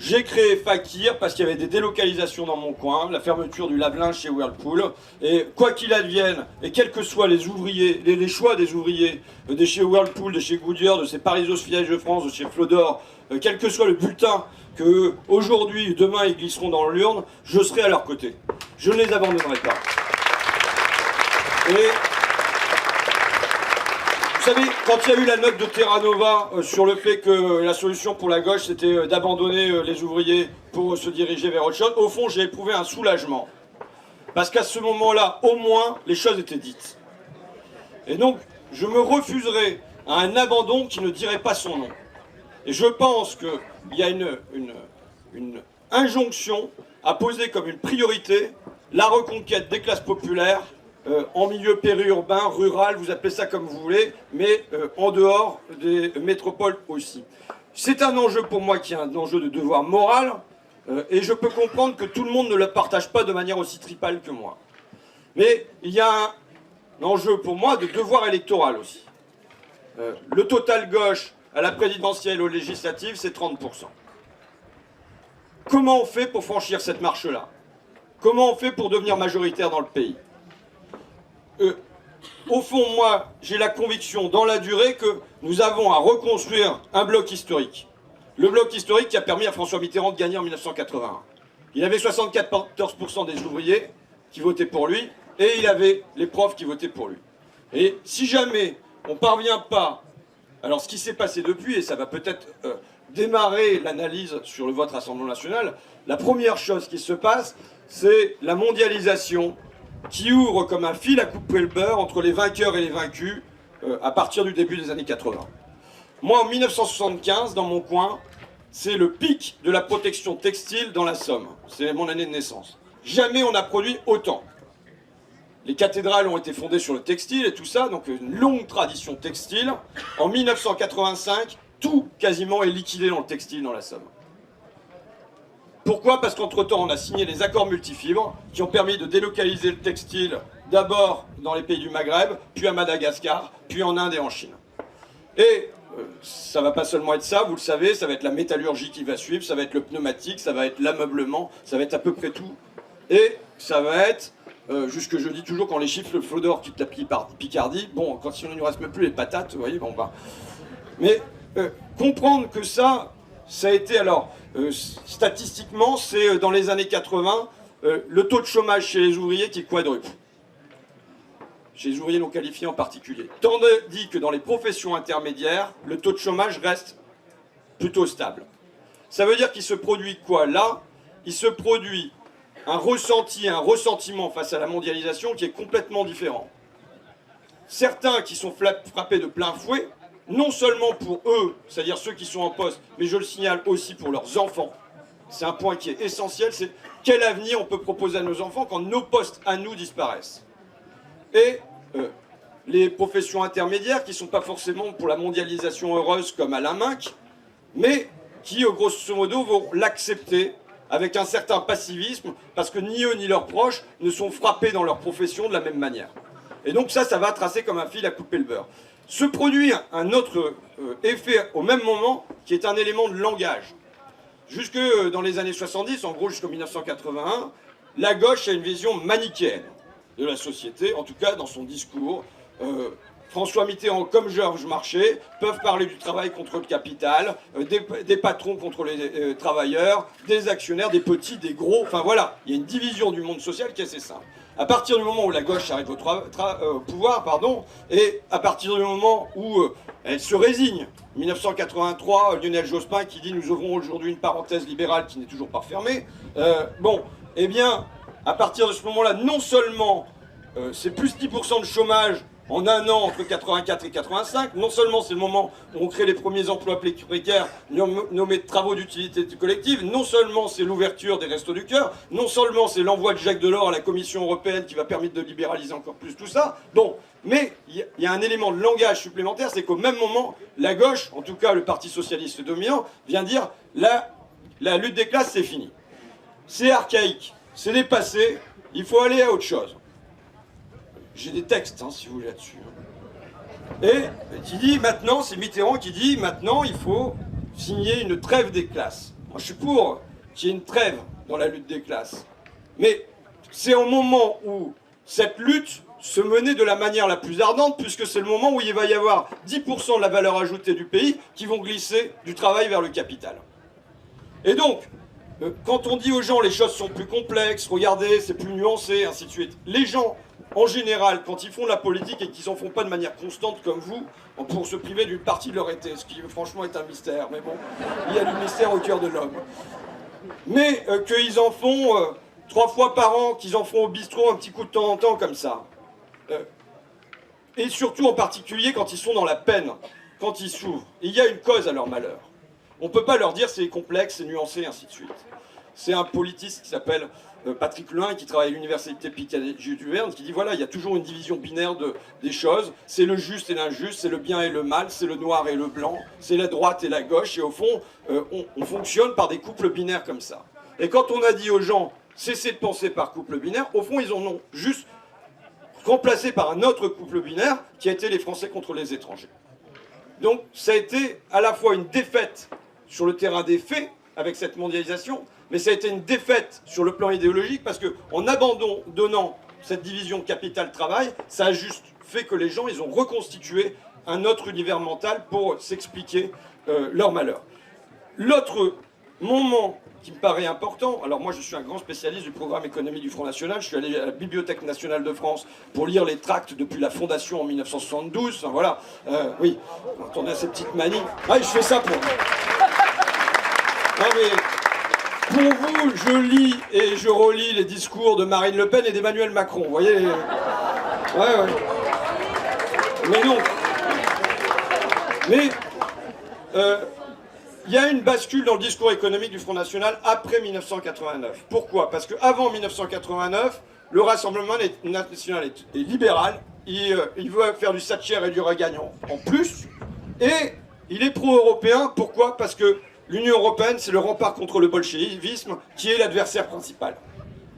J'ai créé Fakir parce qu'il y avait des délocalisations dans mon coin, la fermeture du lave-linge chez Whirlpool, et quoi qu'il advienne, et quels que soient les ouvriers, les choix des ouvriers, de chez Whirlpool, de chez Goodyear, de chez Parisos Fiège de France, de chez Flodor, quel que soit le bulletin que aujourd'hui, demain, ils glisseront dans l'urne, je serai à leur côté. Je ne les abandonnerai pas. Et vous savez, quand il y a eu la note de Terra Nova sur le fait que la solution pour la gauche, c'était d'abandonner les ouvriers pour se diriger vers autre chose, au fond, j'ai éprouvé un soulagement. Parce qu'à ce moment-là, au moins, les choses étaient dites. Et donc, je me refuserai à un abandon qui ne dirait pas son nom. Et je pense qu'il y a une injonction à poser comme une priorité la reconquête des classes populaires en milieu périurbain, rural, vous appelez ça comme vous voulez, mais en dehors des métropoles aussi. C'est un enjeu pour moi qui est un enjeu de devoir moral, et je peux comprendre que tout le monde ne le partage pas de manière aussi tripale que moi. Mais il y a un enjeu pour moi de devoir électoral aussi. Le total gauche à la présidentielle, aux législatives, c'est 30%. Comment on fait pour franchir cette marche-là? Comment on fait pour devenir majoritaire dans le pays? Au fond, moi, j'ai la conviction dans la durée que nous avons à reconstruire un bloc historique. Le bloc historique qui a permis à François Mitterrand de gagner en 1981. Il avait 74% des ouvriers qui votaient pour lui, et il avait les profs qui votaient pour lui. Et si jamais on ne parvient pas... Alors ce qui s'est passé depuis, et ça va peut-être démarrer l'analyse sur le vote Rassemblement national, la première chose qui se passe, c'est la mondialisation qui ouvre comme un fil à couper le beurre entre les vainqueurs et les vaincus à partir du début des années 80. Moi, en 1975, dans mon coin, c'est le pic de la protection textile dans la Somme. C'est mon année de naissance. Jamais on n'a produit autant. Les cathédrales ont été fondées sur le textile et tout ça, donc une longue tradition textile. En 1985, tout quasiment est liquidé dans le textile dans la Somme. Pourquoi? Parce qu'entre-temps, on a signé les accords multifibres qui ont permis de délocaliser le textile d'abord dans les pays du Maghreb, puis à Madagascar, puis en Inde et en Chine. Et ça va pas seulement être ça, vous le savez, ça va être la métallurgie qui va suivre, ça va être le pneumatique, ça va être l'ameublement, ça va être à peu près tout. Et ça va être, juste que je dis toujours, quand les chiffres, le Flodor quitte la Picardie, bon, quand il ne nous reste même plus les patates, vous voyez, bon, bah. Mais comprendre que ça a été, alors, statistiquement, c'est dans les années 80, le taux de chômage chez les ouvriers qui est quadruple. Chez les ouvriers non qualifiés en particulier. Tandis que dans les professions intermédiaires, le taux de chômage reste plutôt stable. Ça veut dire qu'il se produit quoi? Là, il se produit un ressentiment face à la mondialisation qui est complètement différent. Certains qui sont frappés de plein fouet, non seulement pour eux, c'est-à-dire ceux qui sont en poste, mais je le signale aussi pour leurs enfants. C'est un point qui est essentiel, c'est quel avenir on peut proposer à nos enfants quand nos postes à nous disparaissent. Et les professions intermédiaires qui ne sont pas forcément pour la mondialisation heureuse comme Alain Minc, mais qui, grosso modo, vont l'accepter avec un certain passivisme, parce que ni eux ni leurs proches ne sont frappés dans leur profession de la même manière. Et donc ça va tracer comme un fil à couper le beurre. Se produit un autre effet au même moment, qui est un élément de langage. Jusque dans les années 70, en gros jusqu'en 1981, la gauche a une vision manichéenne de la société, en tout cas dans son discours. François Mitterrand comme Georges Marchais peuvent parler du travail contre le capital, des patrons contre les travailleurs, des actionnaires, des petits, des gros, enfin voilà, il y a une division du monde social qui est assez simple. À partir du moment où la gauche arrive au pouvoir, et à partir du moment où elle se résigne, 1983, Lionel Jospin qui dit « nous ouvrons aujourd'hui une parenthèse libérale qui n'est toujours pas fermée », eh bien, à partir de ce moment-là, non seulement c'est plus 10% de chômage en un an entre 84 et 85. Non seulement c'est le moment où on crée les premiers emplois précaires nommés travaux d'utilité collective, non seulement c'est l'ouverture des Restos du Cœur, non seulement c'est l'envoi de Jacques Delors à la Commission européenne qui va permettre de libéraliser encore plus tout ça. Bon, mais il y a un élément de langage supplémentaire, c'est qu'au même moment, la gauche, en tout cas le Parti socialiste dominant, vient dire la lutte des classes c'est fini. C'est archaïque, c'est dépassé, il faut aller à autre chose. J'ai des textes, hein, si vous voulez, là-dessus. Et qui dit maintenant, c'est Mitterrand qui dit maintenant il faut signer une trêve des classes. Moi je suis pour qu'il y ait une trêve dans la lutte des classes. Mais c'est au moment où cette lutte se menait de la manière la plus ardente, puisque c'est le moment où il va y avoir 10% de la valeur ajoutée du pays qui vont glisser du travail vers le capital. Et donc, quand on dit aux gens les choses sont plus complexes, regardez, c'est plus nuancé, ainsi de suite, les gens, en général, quand ils font de la politique et qu'ils n'en font pas de manière constante comme vous, pour se priver d'une partie de leur été, ce qui franchement est un mystère, mais bon, il y a du mystère au cœur de l'homme. Mais qu'ils en font 3 fois par an, qu'ils en font au bistrot un petit coup de temps en temps comme ça. Et surtout en particulier quand ils sont dans la peine, quand ils souffrent. Il y a une cause à leur malheur. On ne peut pas leur dire c'est complexe, c'est nuancé, ainsi de suite. C'est un politiste qui s'appelle Patrick Lelin, qui travaille à l'université Picardie-Duverne, qui dit voilà, il y a toujours une division binaire des choses. C'est le juste et l'injuste, c'est le bien et le mal, c'est le noir et le blanc, c'est la droite et la gauche. Et au fond, on fonctionne par des couples binaires comme ça. Et quand on a dit aux gens cessez de penser par couple binaire, au fond, ils en ont juste remplacé par un autre couple binaire qui a été les Français contre les étrangers. Donc ça a été à la fois une défaite sur le terrain des faits avec cette mondialisation, mais ça a été une défaite sur le plan idéologique parce qu'en abandonnant cette division capital-travail, ça a juste fait que les gens ils ont reconstitué un autre univers mental pour s'expliquer leur malheur. L'autre moment qui me paraît important, alors moi je suis un grand spécialiste du programme économique du Front National, je suis allé à la Bibliothèque nationale de France pour lire les tracts depuis la fondation en 1972, enfin, voilà, oui, attendez à ces petites manies, je fais ça pour... Non mais, pour vous, je lis et je relis les discours de Marine Le Pen et d'Emmanuel Macron, vous voyez, ouais. Mais non, mais... il y a une bascule dans le discours économique du Front National après 1989. Pourquoi? Parce qu'avant 1989, le Rassemblement national est libéral, il veut faire du Thatcher et du Reagan en plus, et il est pro-européen. Pourquoi? Parce que l'Union européenne, c'est le rempart contre le bolchevisme qui est l'adversaire principal.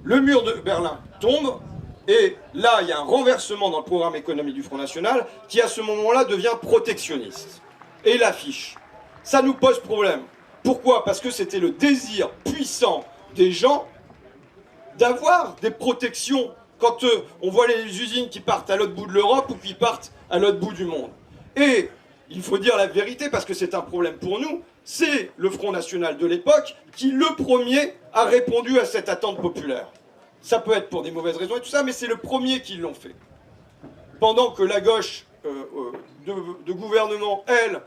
Le mur de Berlin tombe, et là, il y a un renversement dans le programme économique du Front National qui, à ce moment-là, devient protectionniste et l'affiche. Ça nous pose problème. Pourquoi? Parce que c'était le désir puissant des gens d'avoir des protections quand on voit les usines qui partent à l'autre bout de l'Europe ou qui partent à l'autre bout du monde. Et il faut dire la vérité parce que c'est un problème pour nous, c'est le Front National de l'époque qui, le premier, a répondu à cette attente populaire. Ça peut être pour des mauvaises raisons et tout ça, mais c'est le premier qui l'ont fait. Pendant que la gauche de gouvernement, elle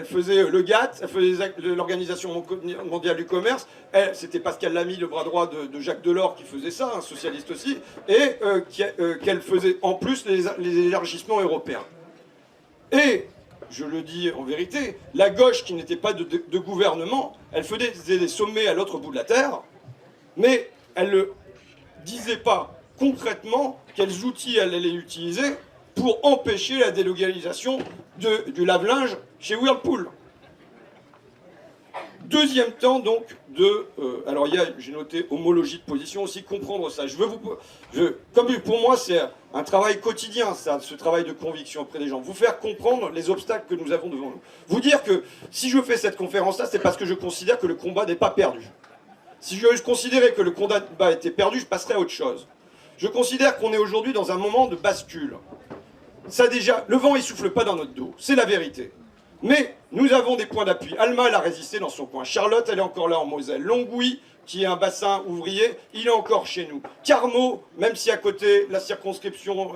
faisait le GATT, elle faisait l'Organisation mondiale du commerce, c'était Pascal Lamy, le bras droit de Jacques Delors, qui faisait ça, un socialiste aussi, et qu'elle faisait en plus les élargissements européens. Et, je le dis en vérité, la gauche qui n'était pas de gouvernement, elle faisait des sommets à l'autre bout de la Terre, mais elle ne disait pas concrètement quels outils elle allait utiliser pour empêcher la délocalisation du lave-linge chez Whirlpool. Deuxième temps, donc, alors j'ai noté homologie de position aussi, comprendre ça. Comme pour moi, c'est un travail quotidien, ça, ce travail de conviction auprès des gens. Vous faire comprendre les obstacles que nous avons devant nous. Vous dire que si je fais cette conférence-là, c'est parce que je considère que le combat n'est pas perdu. Si je considérais que le combat était perdu, je passerais à autre chose. Je considère qu'on est aujourd'hui dans un moment de bascule. Ça déjà, le vent il souffle pas dans notre dos, c'est la vérité. Mais nous avons des points d'appui. Alma, elle a résisté dans son coin. Charlotte, elle est encore là en Moselle. Longwy, qui est un bassin ouvrier, il est encore chez nous. Carmaux, même si à côté de la circonscription,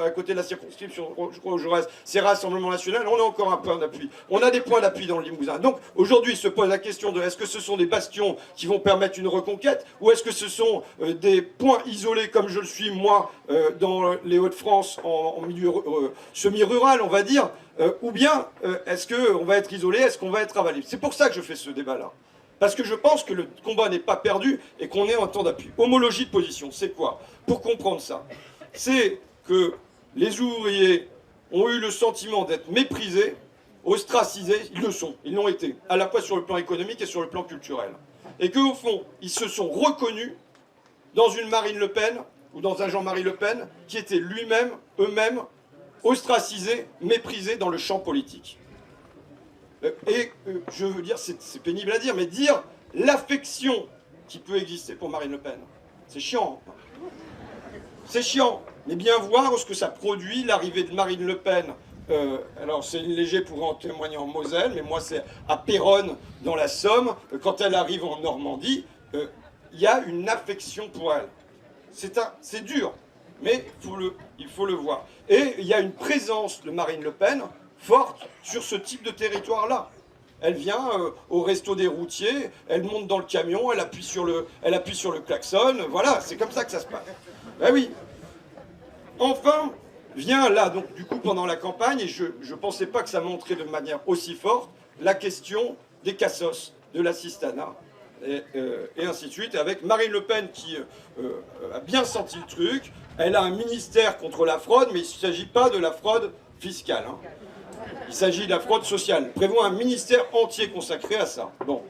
je crois où je reste, c'est Rassemblement National, on a encore un point d'appui. On a des points d'appui dans le Limousin. Donc aujourd'hui se pose la question de est-ce que ce sont des bastions qui vont permettre une reconquête, ou est-ce que ce sont des points isolés comme je le suis moi dans les Hauts-de-France en milieu semi-rural, on va dire, ou bien est-ce qu'on va être isolé, est-ce qu'on va être avalé? C'est pour ça que je fais ce débat-là. Parce que je pense que le combat n'est pas perdu et qu'on est en temps d'appui. Homologie de position, c'est quoi? Pour comprendre ça, c'est que les ouvriers ont eu le sentiment d'être méprisés, ostracisés, ils le sont, ils l'ont été, à la fois sur le plan économique et sur le plan culturel. Et qu'au fond, ils se sont reconnus dans une Marine Le Pen, ou dans un Jean-Marie Le Pen, qui était lui-même, eux-mêmes, ostracisés, méprisés dans le champ politique. Et je veux dire, c'est pénible à dire, mais dire l'affection qui peut exister pour Marine Le Pen, c'est chiant. C'est chiant, mais bien voir ce que ça produit, l'arrivée de Marine Le Pen. Alors c'est léger pour en témoigner en Moselle, mais moi c'est à Péronne, dans la Somme, quand elle arrive en Normandie, il y a une affection pour elle. C'est dur, mais il faut le voir. Et il y a une présence de Marine Le Pen forte sur ce type de territoire-là. Elle vient au resto des routiers, elle monte dans le camion, elle appuie sur le klaxon, voilà, c'est comme ça que ça se passe. Ben oui. Enfin, vient là, donc du coup pendant la campagne, et je ne pensais pas que ça montrait de manière aussi forte, la question des cassos, de l'assistanat, et ainsi de suite, avec Marine Le Pen qui a bien senti le truc, elle a un ministère contre la fraude, mais il ne s'agit pas de la fraude fiscale, hein. Il s'agit de la fraude sociale. Prévoit un ministère entier consacré à ça. Bon.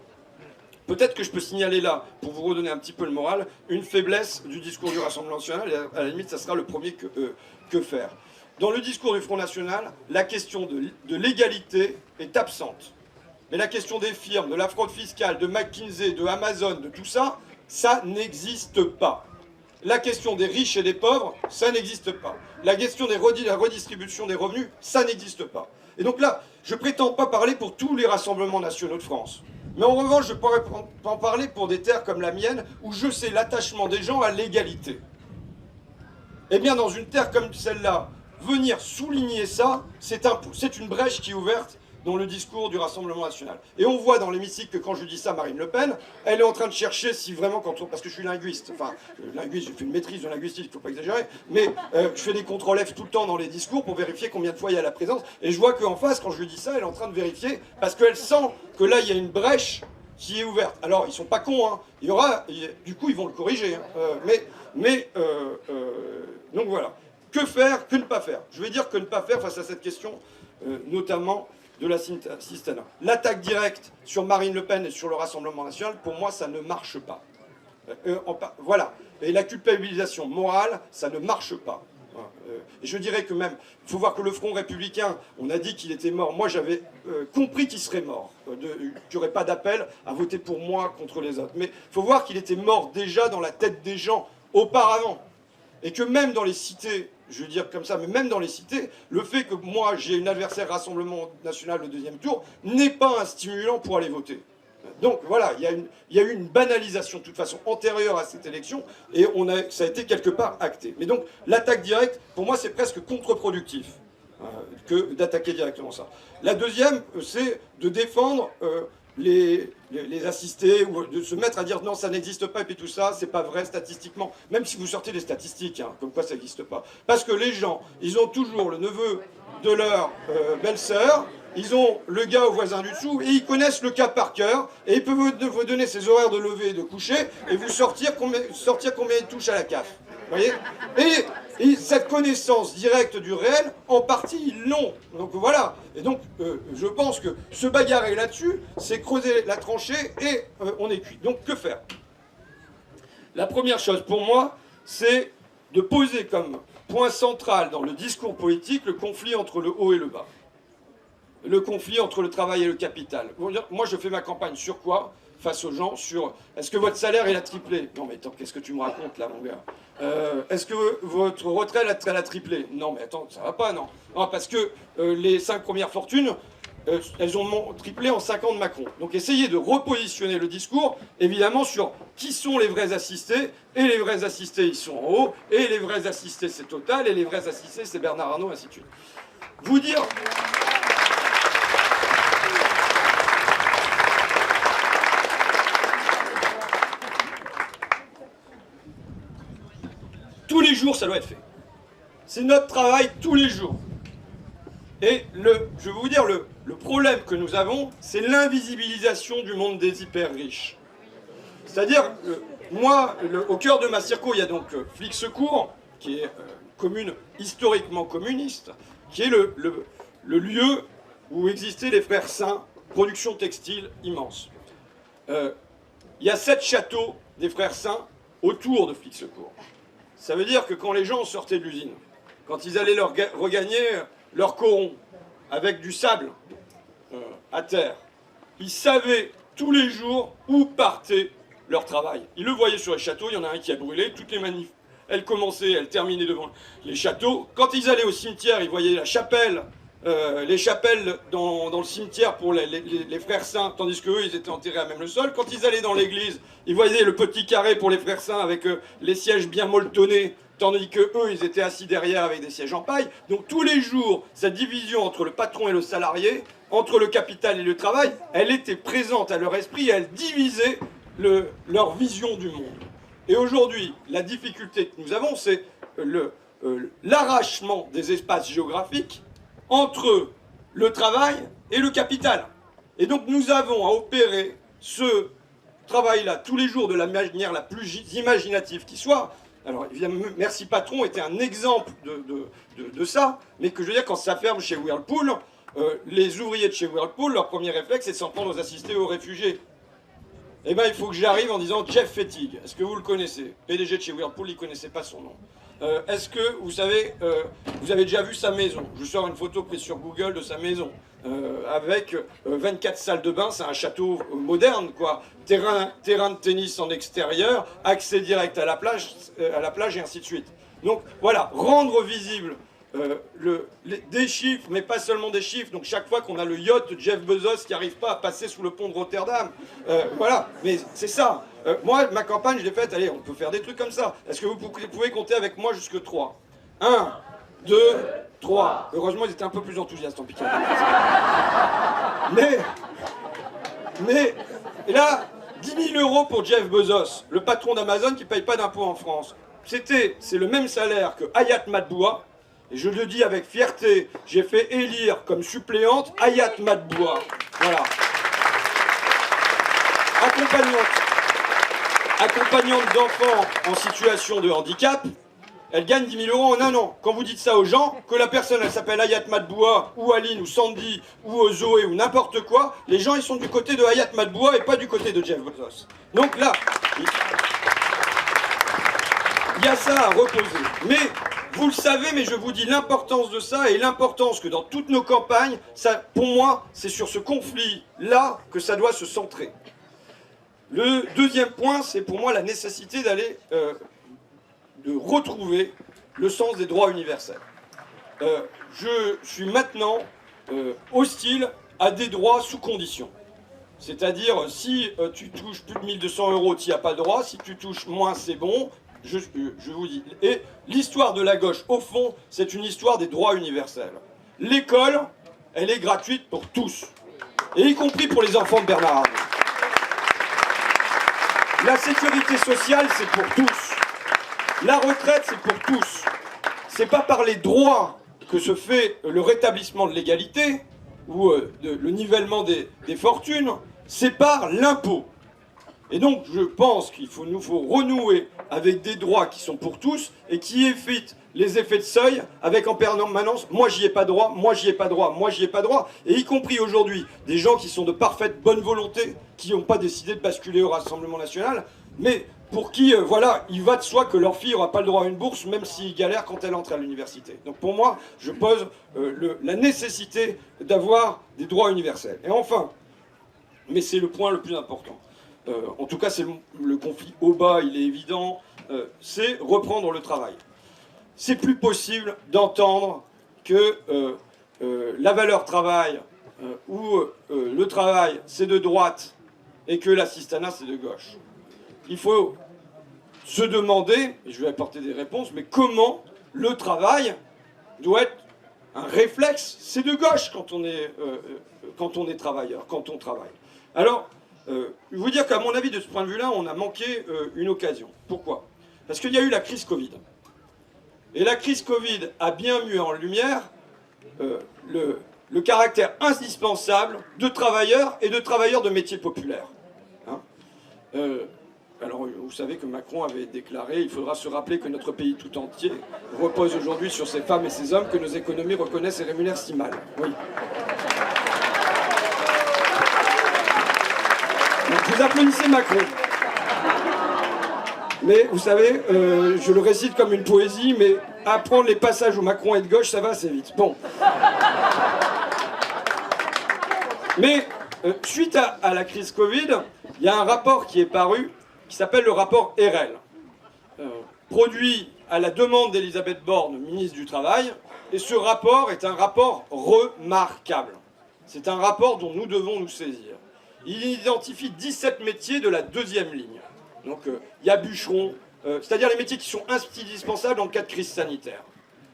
Peut-être que je peux signaler là, pour vous redonner un petit peu le moral, une faiblesse du discours du Rassemblement National, et à la limite, ça sera le premier que faire. Dans le discours du Front National, la question de l'égalité est absente. Mais la question des firmes, de la fraude fiscale, de McKinsey, de Amazon, de tout ça, ça n'existe pas. La question des riches et des pauvres, ça n'existe pas. La question de la redistribution des revenus, ça n'existe pas. Et donc là, je ne prétends pas parler pour tous les rassemblements nationaux de France. Mais en revanche, je pourrais en parler pour des terres comme la mienne, où je sais l'attachement des gens à l'égalité. Eh bien, dans une terre comme celle-là, venir souligner ça, c'est une brèche qui est ouverte dans le discours du Rassemblement National. Et on voit dans l'hémicycle que quand je dis ça, Marine Le Pen, elle est en train de chercher si vraiment, parce que je suis linguiste, enfin, linguiste, j'ai fait une maîtrise de linguistique, il ne faut pas exagérer, mais je fais des contrôles F tout le temps dans les discours pour vérifier combien de fois il y a la présence, et je vois qu'en face, quand je lui dis ça, elle est en train de vérifier, parce qu'elle sent que là, il y a une brèche qui est ouverte. Alors, ils sont pas cons, hein. Du coup, ils vont le corriger, hein. Donc voilà. Que faire, que ne pas faire? Je vais dire que ne pas faire face à cette question, notamment de la Sistana. L'attaque directe sur Marine Le Pen et sur le Rassemblement National, pour moi, ça ne marche pas. Voilà. Et la culpabilisation morale, ça ne marche pas. Et je dirais que même, il faut voir que le Front Républicain, on a dit qu'il était mort. Moi, j'avais compris qu'il serait mort, qu'il n'y aurait pas d'appel à voter pour moi contre les autres. Mais il faut voir qu'il était mort déjà dans la tête des gens auparavant. Et que même dans les cités, je veux dire comme ça, mais même dans les cités, le fait que moi j'ai une adversaire Rassemblement National au deuxième tour n'est pas un stimulant pour aller voter. Donc voilà, il y a eu une banalisation de toute façon antérieure à cette élection et ça a été quelque part acté. Mais donc l'attaque directe, pour moi c'est presque contre-productif que d'attaquer directement ça. La deuxième, c'est de défendre les assistés, ou de se mettre à dire non, ça n'existe pas, et puis tout ça, c'est pas vrai statistiquement. Même si vous sortez des statistiques, hein, comme quoi ça n'existe pas. Parce que les gens, ils ont toujours le neveu de leur belle-sœur, ils ont le gars au voisin du dessous, et ils connaissent le cas par cœur, et ils peuvent vous donner ses horaires de lever et de coucher, et vous sortir combien il touche à la CAF. Vous voyez ? Et cette connaissance directe du réel, en partie, ils l'ont. Donc voilà. Et donc, je pense que se bagarrer là-dessus, c'est creuser la tranchée et on est cuit. Donc, que faire? La première chose, pour moi, c'est de poser comme point central dans le discours politique le conflit entre le haut et le bas. Le conflit entre le travail et le capital. Moi, je fais ma campagne sur quoi? Face aux gens, sur est-ce que votre salaire il a triplé? Non mais attends, qu'est-ce que tu me racontes là mon gars? Est-ce que votre retraite elle a triplé? Non mais attends, ça va pas, non. Non, parce que les 5 premières fortunes, elles ont triplé en 5 ans de Macron. Donc essayez de repositionner le discours, évidemment, sur qui sont les vrais assistés, et les vrais assistés, ils sont en haut, et les vrais assistés, c'est Total, et les vrais assistés, c'est Bernard Arnault, ainsi de suite. Vous dire... Tous les jours, ça doit être fait. C'est notre travail tous les jours. Et je vais vous dire, le problème que nous avons, c'est l'invisibilisation du monde des hyper riches. C'est-à-dire, moi, au cœur de ma circo, il y a donc Flic Secours, qui est commune historiquement communiste, qui est le lieu où existaient les frères Saint, production textile immense. Il y a 7 châteaux des frères Saint autour de Flic Secours. Ça veut dire que quand les gens sortaient de l'usine, quand ils allaient regagner leur coron avec du sable à terre, ils savaient tous les jours où partait leur travail. Ils le voyaient sur les châteaux, il y en a un qui a brûlé, toutes les manifs, elles commençaient, elles terminaient devant les châteaux. Quand ils allaient au cimetière, ils voyaient la chapelle, les chapelles dans le cimetière pour les frères saints, tandis qu'eux, ils étaient enterrés à même le sol. Quand ils allaient dans l'église, ils voyaient le petit carré pour les frères saints avec les sièges bien molletonnés, tandis qu'eux, ils étaient assis derrière avec des sièges en paille. Donc tous les jours, cette division entre le patron et le salarié, entre le capital et le travail, elle était présente à leur esprit et elle divisait leur vision du monde. Et aujourd'hui, la difficulté que nous avons, c'est l'arrachement des espaces géographiques entre le travail et le capital. Et donc nous avons à opérer ce travail-là tous les jours de la manière la plus imaginative qui soit. Alors évidemment, Merci Patron était un exemple de ça, mais que je veux dire, quand ça ferme chez Whirlpool, les ouvriers de chez Whirlpool, leur premier réflexe, c'est de s'en prendre aux assistés et aux réfugiés. Eh bien, il faut que j'arrive en disant Jeff Fettig. Est-ce que vous le connaissez? PDG de chez Whirlpool, il ne connaissait pas son nom. Est-ce que vous savez, vous avez déjà vu sa maison? Je sors une photo prise sur Google de sa maison, avec 24 salles de bain, c'est un château moderne, quoi. Terrain de tennis en extérieur, accès direct à la plage et ainsi de suite. Donc voilà, rendre visible des chiffres, mais pas seulement des chiffres. Donc chaque fois qu'on a le yacht de Jeff Bezos qui n'arrive pas à passer sous le pont de Rotterdam, voilà, mais c'est ça. Moi, ma campagne, je l'ai faite, allez, on peut faire des trucs comme ça. Est-ce que vous pouvez compter avec moi jusque 3? 1, 2, 3. Heureusement, ils étaient un peu plus enthousiastes en Picardie. Mais, et là, 10 000 € pour Jeff Bezos, le patron d'Amazon qui ne paye pas d'impôts en France. C'est le même salaire que Hayat Matboua. Et je le dis avec fierté, j'ai fait élire comme suppléante Hayat Matboua. Voilà. Accompagnante d'enfants en situation de handicap, elle gagne 10 000 € en 1 an. Quand vous dites ça aux gens, que la personne elle s'appelle Hayat Matboua, ou Aline, ou Sandy, ou Zoé, ou n'importe quoi, les gens ils sont du côté de Hayat Matboua et pas du côté de Jeff Bezos. Donc là, il y a ça à reposer. Mais vous le savez, mais je vous dis l'importance de ça et l'importance que dans toutes nos campagnes, ça, pour moi, c'est sur ce conflit-là que ça doit se centrer. Le deuxième point, c'est pour moi la nécessité de retrouver le sens des droits universels. Je suis maintenant hostile à des droits sous condition. C'est-à-dire, si tu touches plus de 1 200 €, tu n'y as pas droit. Si tu touches moins, c'est bon. Je vous dis. Et l'histoire de la gauche, au fond, c'est une histoire des droits universels. L'école, elle est gratuite pour tous, et y compris pour les enfants de Bernard Arnault. La sécurité sociale, c'est pour tous. La retraite, c'est pour tous. C'est pas par les droits que se fait le rétablissement de l'égalité ou le nivellement des fortunes, c'est par l'impôt. Et donc, je pense qu'il nous faut renouer avec des droits qui sont pour tous et qui évitent les effets de seuil avec en permanence « moi j'y ai pas droit, moi j'y ai pas droit, moi j'y ai pas droit ». Et y compris aujourd'hui, des gens qui sont de parfaite bonne volonté, qui n'ont pas décidé de basculer au Rassemblement National, mais pour qui, voilà, il va de soi que leur fille n'aura pas le droit à une bourse, même s'ils galèrent quand elle entre à l'université. Donc pour moi, je pose la nécessité d'avoir des droits universels. Et enfin, mais c'est le point le plus important, en tout cas c'est le conflit au bas, il est évident, c'est reprendre le travail. C'est plus possible d'entendre que la valeur travail où le travail c'est de droite et que l'assistanat c'est de gauche. Il faut se demander, et je vais apporter des réponses, mais comment le travail doit être un réflexe, c'est de gauche quand on est travailleur, quand on travaille. Alors, je vais vous dire qu'à mon avis, de ce point de vue-là, on a manqué une occasion. Pourquoi? Parce qu'il y a eu la crise Covid. Et la crise Covid a bien mis en lumière le caractère indispensable de travailleurs et de travailleurs de métiers populaires. Hein, alors, vous savez que Macron avait déclaré « Il faudra se rappeler que notre pays tout entier repose aujourd'hui sur ces femmes et ces hommes que nos économies reconnaissent et rémunèrent si mal. » Oui. Donc, vous applaudissez Macron. Mais vous savez, je le récite comme une poésie, mais apprendre les passages où Macron est de gauche, ça va assez vite. Bon. Mais suite à la crise Covid, il y a un rapport qui est paru, qui s'appelle le rapport Erel, produit à la demande d'Elisabeth Borne, ministre du Travail, et ce rapport est un rapport remarquable. C'est un rapport dont nous devons nous saisir. Il identifie 17 métiers de la deuxième ligne. Donc il y a bûcheron, c'est-à-dire les métiers qui sont indispensables en cas de crise sanitaire.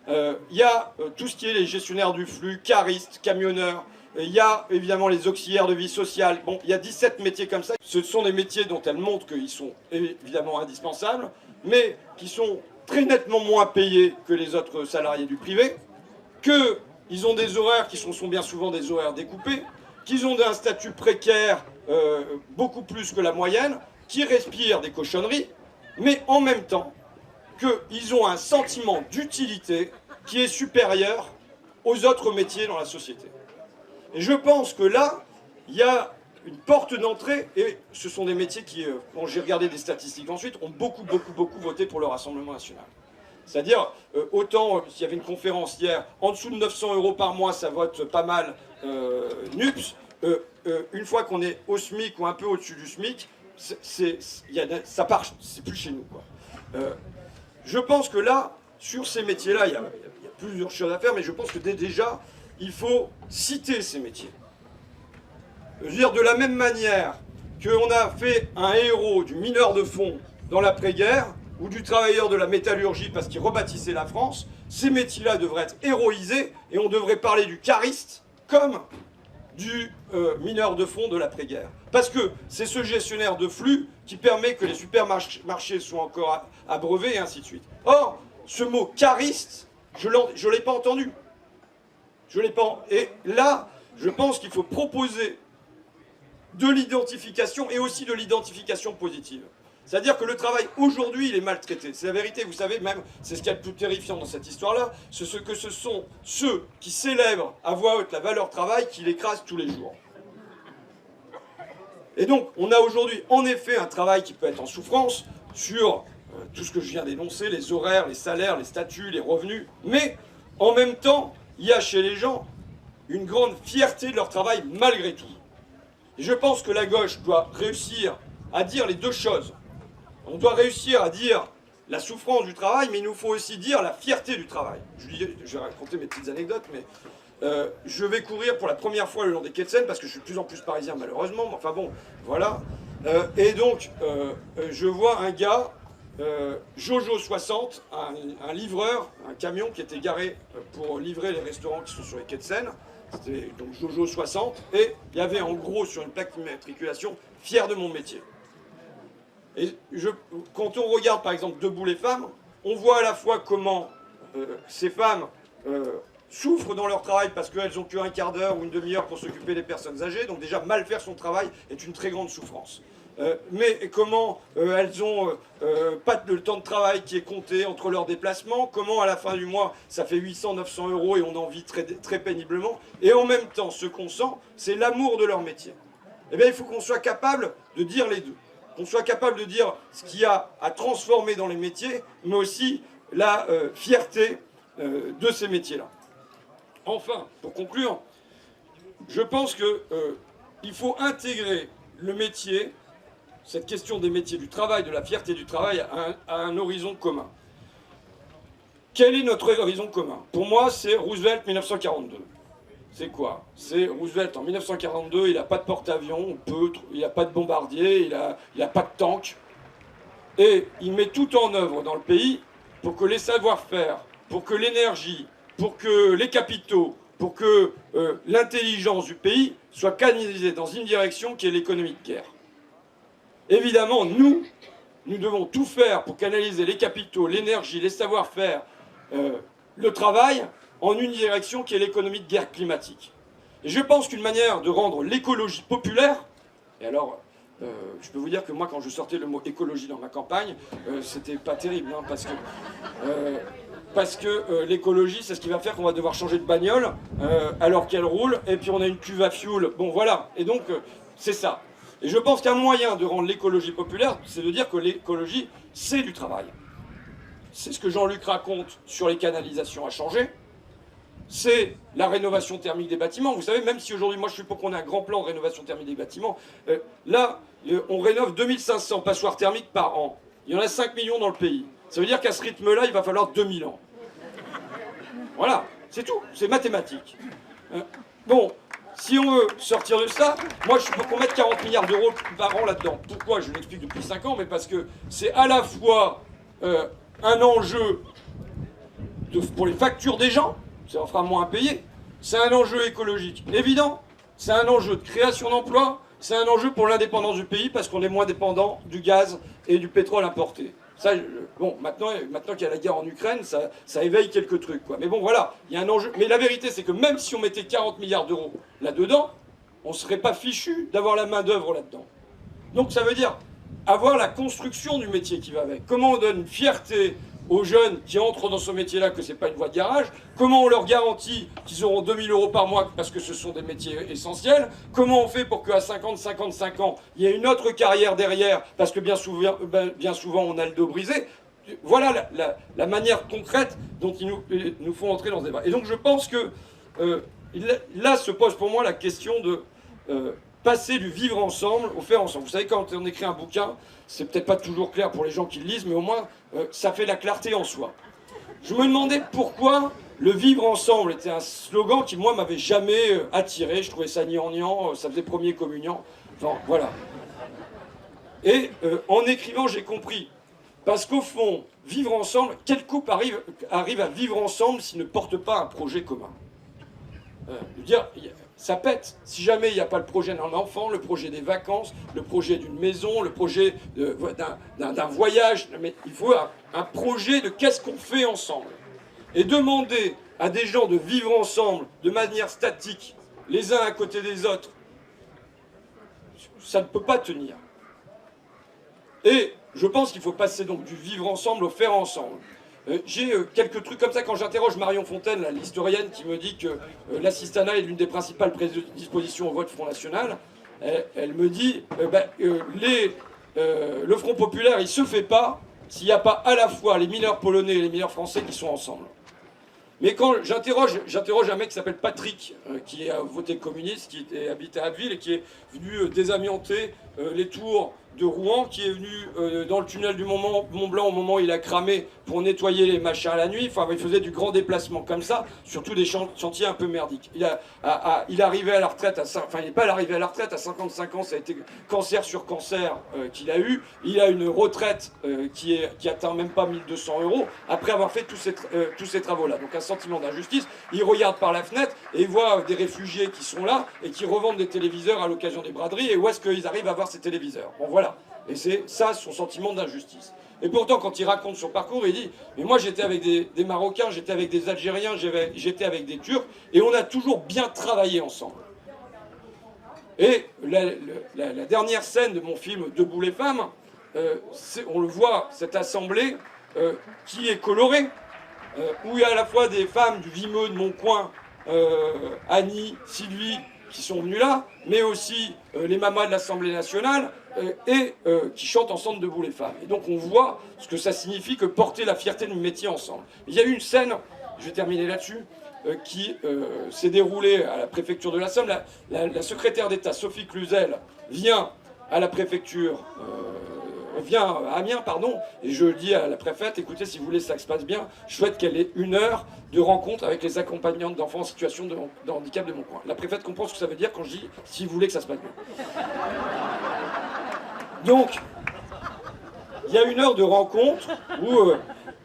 Il y a tout ce qui est les gestionnaires du flux, caristes, camionneurs. Il y a évidemment les auxiliaires de vie sociale. Bon, il y a 17 métiers comme ça. Ce sont des métiers dont elle montre qu'ils sont évidemment indispensables, mais qui sont très nettement moins payés que les autres salariés du privé, qu'ils ont des horaires qui sont bien souvent des horaires découpés, qu'ils ont un statut précaire beaucoup plus que la moyenne, qui respirent des cochonneries, mais en même temps qu'ils ont un sentiment d'utilité qui est supérieur aux autres métiers dans la société. Et je pense que là, il y a une porte d'entrée, et ce sont des métiers qui, quand j'ai regardé des statistiques ensuite, ont beaucoup voté pour le Rassemblement national. C'est-à-dire, autant, s'il y avait une conférence hier, en dessous de 900 € par mois, ça vote pas mal NUPS, une fois qu'on est au SMIC ou un peu au-dessus du SMIC, ça part, c'est plus chez nous, quoi. Je pense que là, sur ces métiers-là, il y a plusieurs choses à faire, mais je pense que déjà, il faut citer ces métiers. Je veux dire, de la même manière qu'on a fait un héros du mineur de fond dans l'après-guerre, ou du travailleur de la métallurgie parce qu'il rebâtissait la France, ces métiers-là devraient être héroïsés, et on devrait parler du cariste comme du mineur de fond de l'après-guerre. Parce que c'est ce gestionnaire de flux qui permet que les supermarchés soient encore abreuvés, et ainsi de suite. Or, ce mot cariste, je ne l'ai pas entendu. Et là, je pense qu'il faut proposer de l'identification, et aussi de l'identification positive. C'est-à-dire que le travail, aujourd'hui, il est maltraité. C'est la vérité, vous savez, même, c'est ce qu'il y a de plus terrifiant dans cette histoire-là, ce sont ceux qui célèbrent à voix haute la valeur travail qui l'écrasent tous les jours. Et donc, on a aujourd'hui, en effet, un travail qui peut être en souffrance sur tout ce que je viens d'énoncer, les horaires, les salaires, les statuts, les revenus, mais en même temps, il y a chez les gens une grande fierté de leur travail malgré tout. Et je pense que la gauche doit réussir à dire les deux choses. On doit réussir à dire la souffrance du travail, mais il nous faut aussi dire la fierté du travail. Je vais raconter mes petites anecdotes, mais je vais courir pour la première fois le long des quais de Seine, parce que je suis de plus en plus parisien malheureusement, mais enfin bon, voilà. Et donc, je vois un gars, Jojo 60, un livreur, un camion qui était garé pour livrer les restaurants qui sont sur les quais de Seine. C'était donc Jojo 60, et il y avait en gros sur une plaque d'immatriculation « Fier de mon métier ». Et quand on regarde par exemple Debout les femmes, on voit à la fois comment ces femmes souffrent dans leur travail parce qu'elles n'ont qu'un quart d'heure ou une demi-heure pour s'occuper des personnes âgées, donc déjà mal faire son travail est une très grande souffrance. Mais comment elles n'ont pas le temps de travail qui est compté entre leurs déplacements, comment à la fin du mois ça fait 800-900 € et on en vit très péniblement, et en même temps ce qu'on sent c'est l'amour de leur métier. Eh bien il faut qu'on soit capable de dire les deux. Qu'on soit capable de dire ce qu'il y a à transformer dans les métiers, mais aussi la fierté de ces métiers-là. Enfin, pour conclure, je pense qu'il faut intégrer le métier, cette question des métiers du travail, de la fierté du travail, à un horizon commun. Quel est notre horizon commun? Pour moi, c'est Roosevelt 1942. c'est quoi? C'est Roosevelt en 1942, il n'a pas de porte-avions, il n'a pas de bombardier, il n'a pas de tank. Et il met tout en œuvre dans le pays pour que les savoir-faire, pour que l'énergie, pour que les capitaux, pour que l'intelligence du pays soit canalisée dans une direction qui est l'économie de guerre. Évidemment, nous devons tout faire pour canaliser les capitaux, l'énergie, les savoir-faire, le travail, en une direction qui est l'économie de guerre climatique. Et je pense qu'une manière de rendre l'écologie populaire, et alors, je peux vous dire que moi, quand je sortais le mot écologie dans ma campagne, c'était pas terrible, hein, parce que l'écologie, c'est ce qui va faire qu'on va devoir changer de bagnole alors qu'elle roule, et puis on a une cuve à fioul. Bon, voilà. Et donc, c'est ça. Et je pense qu'un moyen de rendre l'écologie populaire, c'est de dire que l'écologie, c'est du travail. C'est ce que Jean-Luc raconte sur les canalisations à changer. C'est la rénovation thermique des bâtiments. Vous savez, même si aujourd'hui, moi je suis pour qu'on ait un grand plan de rénovation thermique des bâtiments, là, on rénove 2500 passoires thermiques par an. Il y en a 5 millions dans le pays. Ça veut dire qu'à ce rythme-là, il va falloir 2000 ans. Voilà, c'est tout, c'est mathématique. Bon, si on veut sortir de ça, moi je suis pour qu'on mette 40 milliards d'euros par an là-dedans. Pourquoi? Je l'explique depuis 5 ans, mais parce que c'est à la fois un enjeu pour les factures des gens, ça en fera moins à payer. C'est un enjeu écologique évident, c'est un enjeu de création d'emplois, c'est un enjeu pour l'indépendance du pays parce qu'on est moins dépendant du gaz et du pétrole importé. Ça, bon, maintenant qu'il y a la guerre en Ukraine, ça éveille quelques trucs, quoi. Mais bon, voilà, il y a un enjeu. Mais la vérité, c'est que même si on mettait 40 milliards d'euros là-dedans, on ne serait pas fichu d'avoir la main-d'œuvre là-dedans. Donc ça veut dire avoir la construction du métier qui va avec. Comment on donne une fierté aux jeunes qui entrent dans ce métier-là que ce n'est pas une voie de garage, comment on leur garantit qu'ils auront 2000 euros par mois parce que ce sont des métiers essentiels, comment on fait pour qu'à 50, 55 ans, il y ait une autre carrière derrière parce que bien souvent on a le dos brisé. Voilà la manière concrète dont ils nous font entrer dans ce débat. Et donc je pense que là se pose pour moi la question de passer du vivre ensemble au faire ensemble. Vous savez, quand on écrit un bouquin, c'est peut-être pas toujours clair pour les gens qui le lisent, mais au moins, ça fait la clarté en soi. Je me demandais pourquoi le vivre ensemble était un slogan qui, moi, m'avait jamais attiré. Je trouvais ça gnangnan, ça faisait premier communiant. Enfin, voilà. Et en écrivant, j'ai compris. Parce qu'au fond, vivre ensemble, quel couple arrive à vivre ensemble s'il ne porte pas un projet commun? Je veux dire, ça pète. Si jamais il n'y a pas le projet d'un enfant, le projet des vacances, le projet d'une maison, le projet d'un voyage, mais il faut un projet de qu'est-ce qu'on fait ensemble. Et demander à des gens de vivre ensemble de manière statique, les uns à côté des autres, ça ne peut pas tenir. Et je pense qu'il faut passer donc du vivre ensemble au faire ensemble. J'ai quelques trucs comme ça quand j'interroge Marion Fontaine, l'historienne, qui me dit que l'assistanat est l'une des principales prédispositions au vote Front National. Elle me dit le Front Populaire, il ne se fait pas s'il n'y a pas à la fois les mineurs polonais et les mineurs français qui sont ensemble. Mais quand j'interroge un mec qui s'appelle Patrick, qui a voté communiste, qui habite à Abbeville et qui est venu désamianter les tours de Rouen, qui est venu dans le tunnel du Mont-Blanc au moment où il a cramé pour nettoyer les machins à la nuit. Enfin, il faisait du grand déplacement comme ça, surtout des chantiers un peu merdiques. Il est arrivé à la retraite, il n'est pas arrivé à la retraite, à 55 ans, ça a été cancer sur cancer qu'il a eu. Il a une retraite qui atteint même pas 1200 € après avoir fait tous ces travaux-là. Donc un sentiment d'injustice. Il regarde par la fenêtre et il voit des réfugiés qui sont là et qui revendent des téléviseurs à l'occasion des braderies. Et où est-ce qu'ils arrivent à voir ces téléviseurs? Bon, voilà. Et c'est ça son sentiment d'injustice. Et pourtant, quand il raconte son parcours, il dit « Mais moi, j'étais avec des Marocains, j'étais avec des Algériens, j'étais avec des Turcs, et on a toujours bien travaillé ensemble. » Et la dernière scène de mon film « Debout les femmes », on le voit, cette assemblée qui est colorée, où il y a à la fois des femmes du Vimeux de mon coin, Annie, Sylvie, qui sont venus là, mais aussi les mamas de l'Assemblée nationale, et qui chantent ensemble Debout les femmes. Et donc on voit ce que ça signifie que porter la fierté du métier ensemble. Il y a eu une scène, je vais terminer là-dessus, qui s'est déroulée à la préfecture de la Somme. La secrétaire d'État, Sophie Cluzel, vient à la préfecture vient à Amiens, pardon, et je dis à la préfète, écoutez, si vous voulez que ça se passe bien, je souhaite qu'elle ait 1 heure de rencontre avec les accompagnantes d'enfants en situation de handicap de mon coin. La préfète comprend ce que ça veut dire quand je dis, si vous voulez que ça se passe bien. Donc, il y a 1 heure de rencontre où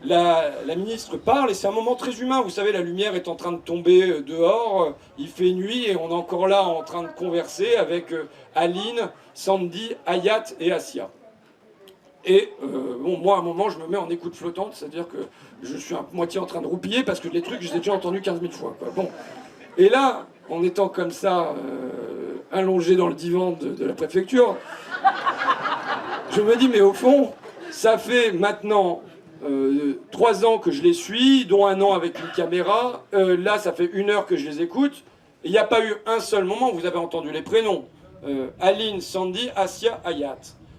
la ministre parle, et c'est un moment très humain. Vous savez, la lumière est en train de tomber dehors, il fait nuit, et on est encore là en train de converser avec Aline, Sandy, Hayat et Asia. Et bon, moi, à un moment, je me mets en écoute flottante, c'est-à-dire que je suis à moitié en train de roupiller parce que les trucs, je les ai déjà entendus 15 000 fois. Quoi. Bon. Et là, en étant comme ça, allongé dans le divan de la préfecture, je me dis, mais au fond, ça fait maintenant 3 ans que je les suis, dont 1 an avec une caméra. Là, ça fait 1 heure que je les écoute. Il n'y a pas eu un seul moment, vous avez entendu les prénoms. Aline, Sandy, Asia, Hayat.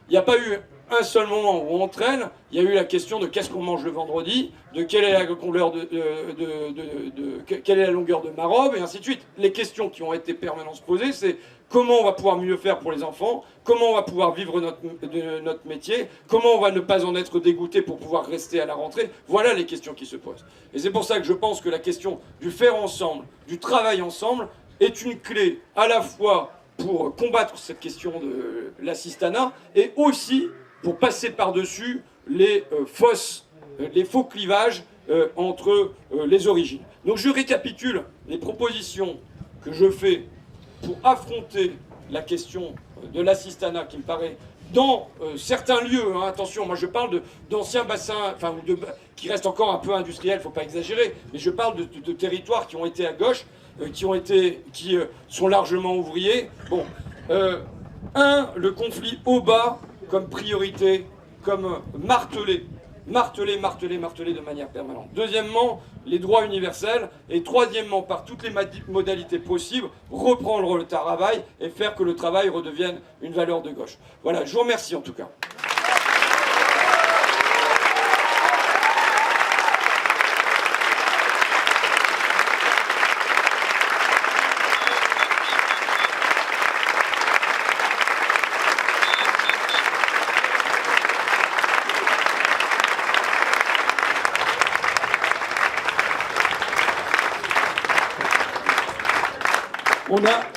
Il n'y a pas eu un seul moment où entre elles, il y a eu la question de qu'est-ce qu'on mange le vendredi, de quelle est la couleur quelle est la longueur de ma robe, et ainsi de suite. Les questions qui ont été permanemment posées, c'est comment on va pouvoir mieux faire pour les enfants, comment on va pouvoir vivre notre métier, comment on va ne pas en être dégoûté pour pouvoir rester à la rentrée. Voilà les questions qui se posent. Et c'est pour ça que je pense que la question du faire ensemble, du travail ensemble, est une clé à la fois pour combattre cette question de l'assistanat et aussi pour passer par-dessus les faux clivages entre les origines. Donc je récapitule les propositions que je fais pour affronter la question de l'assistanat qui me paraît dans certains lieux, hein, attention, moi je parle d'anciens bassins, enfin qui restent encore un peu industriels, il ne faut pas exagérer, mais je parle de territoires qui ont été à gauche, qui sont largement ouvriers. Bon, le conflit au bas comme priorité, comme martelé de manière permanente. Deuxièmement, les droits universels. Et troisièmement, par toutes les modalités possibles, reprendre le travail et faire que le travail redevienne une valeur de gauche. Voilà, je vous remercie en tout cas.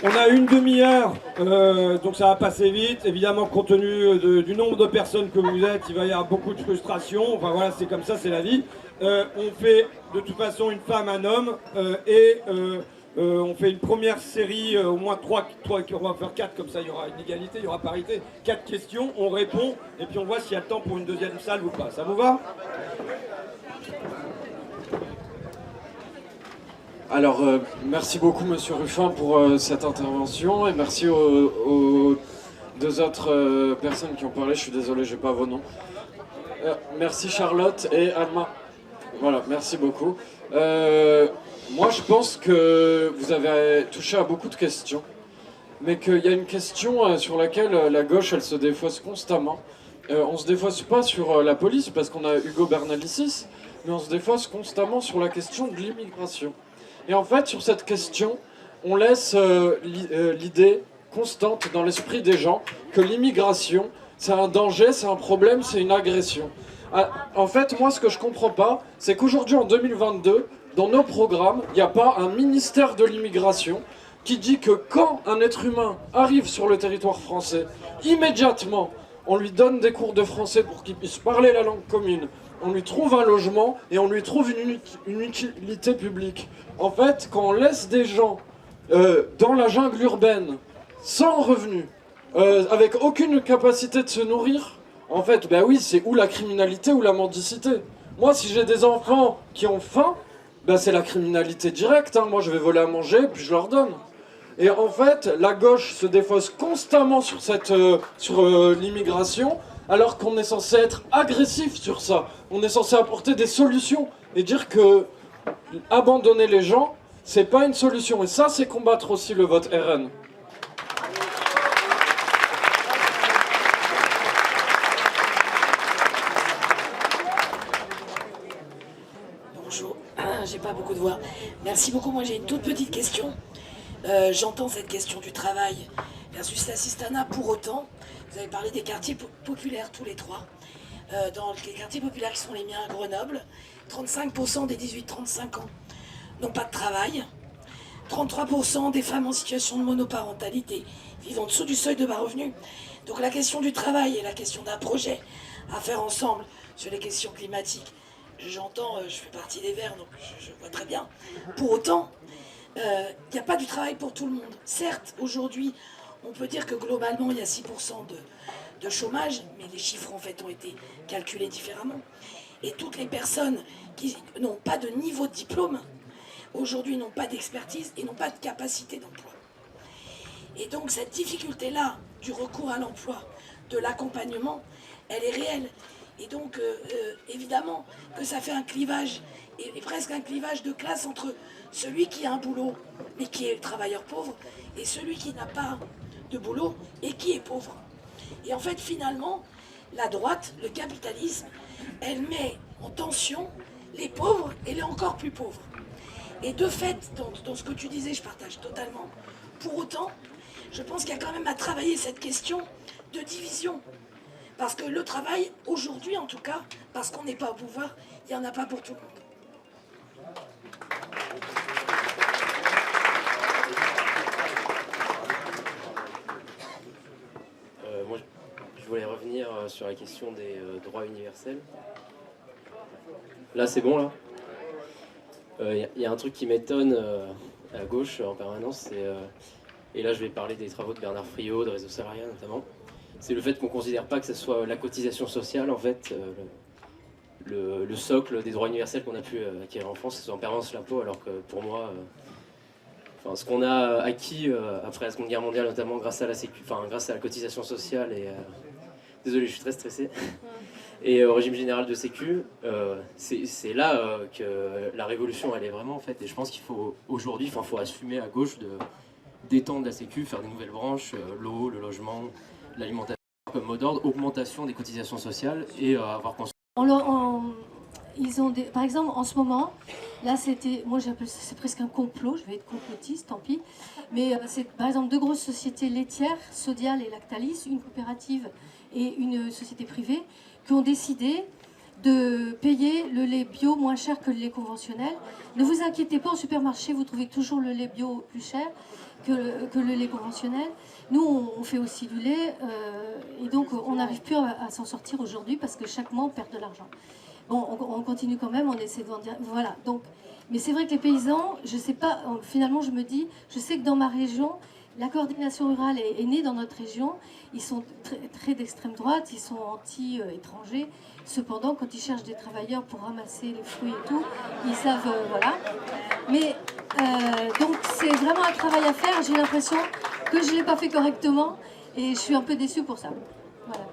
On a une demi-heure, donc ça va passer vite. Évidemment, compte tenu du nombre de personnes que vous êtes, il va y avoir beaucoup de frustration. Enfin voilà, c'est comme ça, c'est la vie. On fait de toute façon une femme, un homme, on fait une première série, au moins 3, on va faire 4, comme ça il y aura une égalité, il y aura parité. 4 questions, on répond, et puis on voit s'il y a le temps pour une deuxième salle ou pas. Ça vous va ? Alors, merci beaucoup Monsieur Ruffin pour cette intervention et merci aux 2 autres personnes qui ont parlé. Je suis désolé, je n'ai pas vos noms. Merci Charlotte et Alma. Voilà, merci beaucoup. Moi, je pense que vous avez touché à beaucoup de questions, mais qu'il y a une question sur laquelle la gauche, elle se défausse constamment. On ne se défausse pas sur la police parce qu'on a Hugo Bernalicis, mais on se défausse constamment sur la question de l'immigration. Et en fait, sur cette question, on laisse l'idée constante dans l'esprit des gens que l'immigration, c'est un danger, c'est un problème, c'est une agression. En fait, moi, ce que je comprends pas, c'est qu'aujourd'hui, en 2022, dans nos programmes, il n'y a pas un ministère de l'immigration qui dit que quand un être humain arrive sur le territoire français, immédiatement, on lui donne des cours de français pour qu'il puisse parler la langue commune, on lui trouve un logement et on lui trouve une utilité publique. En fait, quand on laisse des gens dans la jungle urbaine, sans revenus, avec aucune capacité de se nourrir, en fait, ben oui, c'est ou la criminalité ou la mendicité. Moi, si j'ai des enfants qui ont faim, ben c'est la criminalité directe. Hein. Moi, je vais voler à manger, puis je leur donne. Et en fait, la gauche se défausse constamment sur l'immigration, alors qu'on est censé être agressif sur ça. On est censé apporter des solutions et dire que abandonner les gens, c'est pas une solution. Et ça, c'est combattre aussi le vote RN. Bonjour, j'ai pas beaucoup de voix. Merci beaucoup, moi j'ai une toute petite question. J'entends cette question du travail versus l'assistanat. Pour autant, Vous avez parlé des quartiers populaires, tous les trois. Dans les quartiers populaires qui sont les miens à Grenoble, 35% des 18-35 ans n'ont pas de travail. 33% des femmes en situation de monoparentalité vivent en dessous du seuil de bas revenu. Donc la question du travail et la question d'un projet à faire ensemble sur les questions climatiques, j'entends, je fais partie des Verts, donc je vois très bien. Pour autant, il n'y a pas du travail pour tout le monde. Certes, aujourd'hui, on peut dire que globalement, il y a 6% de chômage, mais les chiffres en fait ont été calculés différemment. Et toutes les personnes qui n'ont pas de niveau de diplôme, aujourd'hui n'ont pas d'expertise et n'ont pas de capacité d'emploi. Et donc cette difficulté-là du recours à l'emploi, de l'accompagnement, elle est réelle. Et donc évidemment que ça fait un clivage, et presque un clivage de classe entre celui qui a un boulot, mais qui est travailleur pauvre, et celui qui n'a pas de boulot et qui est pauvre. Et en fait finalement, la droite, le capitalisme, elle met en tension les pauvres et les encore plus pauvres. Et de fait, dans ce que tu disais, je partage totalement. Pour autant, je pense qu'il y a quand même à travailler cette question de division. Parce que le travail, aujourd'hui en tout cas, parce qu'on n'est pas au pouvoir, il n'y en a pas pour tout le monde. Moi, je voulais revenir sur la question des droits universels. Là, c'est bon, là. Y a un truc qui m'étonne à gauche en permanence, et là je vais parler des travaux de Bernard Friot, de Réseau Salariat notamment, c'est le fait qu'on ne considère pas que ce soit la cotisation sociale, en fait, le socle des droits universels qu'on a pu acquérir en France, ce soit en permanence l'impôt, alors que pour moi, ce qu'on a acquis après la Seconde Guerre mondiale, notamment grâce à la cotisation sociale et... désolé, je suis très stressé. Et au régime général de sécu, c'est là que la révolution elle est vraiment en fait. Et je pense qu'il faut aujourd'hui, il faut assumer à gauche d'étendre la sécu, faire des nouvelles branches, l'eau, le logement, l'alimentation comme mot d'ordre, augmentation des cotisations sociales et avoir conscience. Ils ont par exemple, en ce moment, là c'était, moi j'appelle ça, c'est presque un complot, je vais être complotiste, tant pis, mais c'est par exemple deux grosses sociétés laitières, Sodial et Lactalis, une coopérative et une société privée, qui ont décidé de payer le lait bio moins cher que le lait conventionnel. Ne vous inquiétez pas, au supermarché, vous trouvez toujours le lait bio plus cher que le lait conventionnel. Nous, on fait aussi du lait, et donc on n'arrive plus à s'en sortir aujourd'hui parce que chaque mois, on perd de l'argent. Bon, on continue quand même, on essaie de vendre. Voilà, donc, mais c'est vrai que les paysans, je sais pas, finalement, je me dis, je sais que dans ma région, la coordination rurale est née dans notre région. Ils sont très d'extrême droite, ils sont anti-étrangers. Cependant, quand ils cherchent des travailleurs pour ramasser les fruits et tout, ils savent, voilà. Mais donc c'est vraiment un travail à faire. J'ai l'impression que je ne l'ai pas fait correctement et je suis un peu déçue pour ça. Voilà.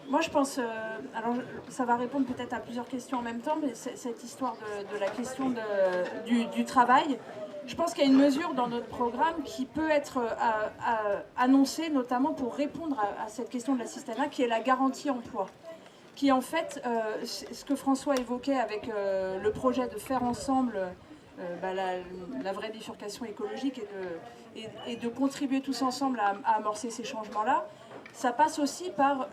Moi, je pense, alors ça va répondre peut-être à plusieurs questions en même temps, mais cette histoire de la question du travail, je pense qu'il y a une mesure dans notre programme qui peut être annoncée, notamment pour répondre à cette question de l'assistanat, qui est la garantie emploi. Qui en fait, ce que François évoquait avec le projet de faire ensemble la vraie bifurcation écologique et de contribuer tous ensemble à amorcer ces changements-là, ça passe aussi par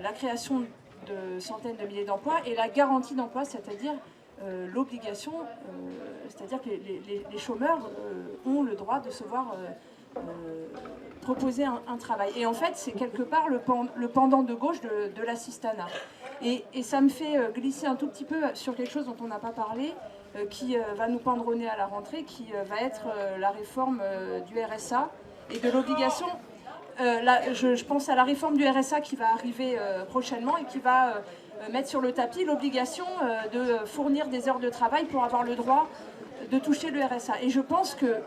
la création de centaines de milliers d'emplois et la garantie d'emploi, c'est-à-dire l'obligation, c'est-à-dire que les chômeurs ont le droit de se voir proposer un travail. Et en fait, c'est quelque part le pendant de gauche de l'assistanat. Et ça me fait glisser un tout petit peu sur quelque chose dont on n'a pas parlé, qui va nous pendre au nez à la rentrée, qui va être la réforme du RSA et de l'obligation. Je pense à la réforme du RSA qui va arriver prochainement et qui va mettre sur le tapis l'obligation de fournir des heures de travail pour avoir le droit de toucher le RSA. Et je pense que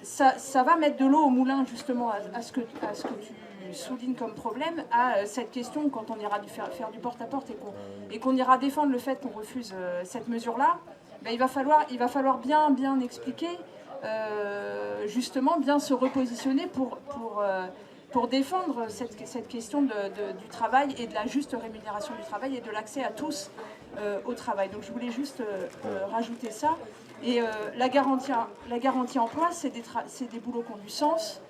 ça va mettre de l'eau au moulin justement à ce que tu soulignes comme problème, à cette question quand on ira faire du porte-à-porte et qu'on ira défendre le fait qu'on refuse cette mesure-là, ben, il va falloir bien expliquer, justement bien se repositionner pour pour défendre cette question du travail et de la juste rémunération du travail et de l'accès à tous au travail. Donc je voulais juste rajouter ça. Et la garantie emploi, c'est des boulots qui ont du sens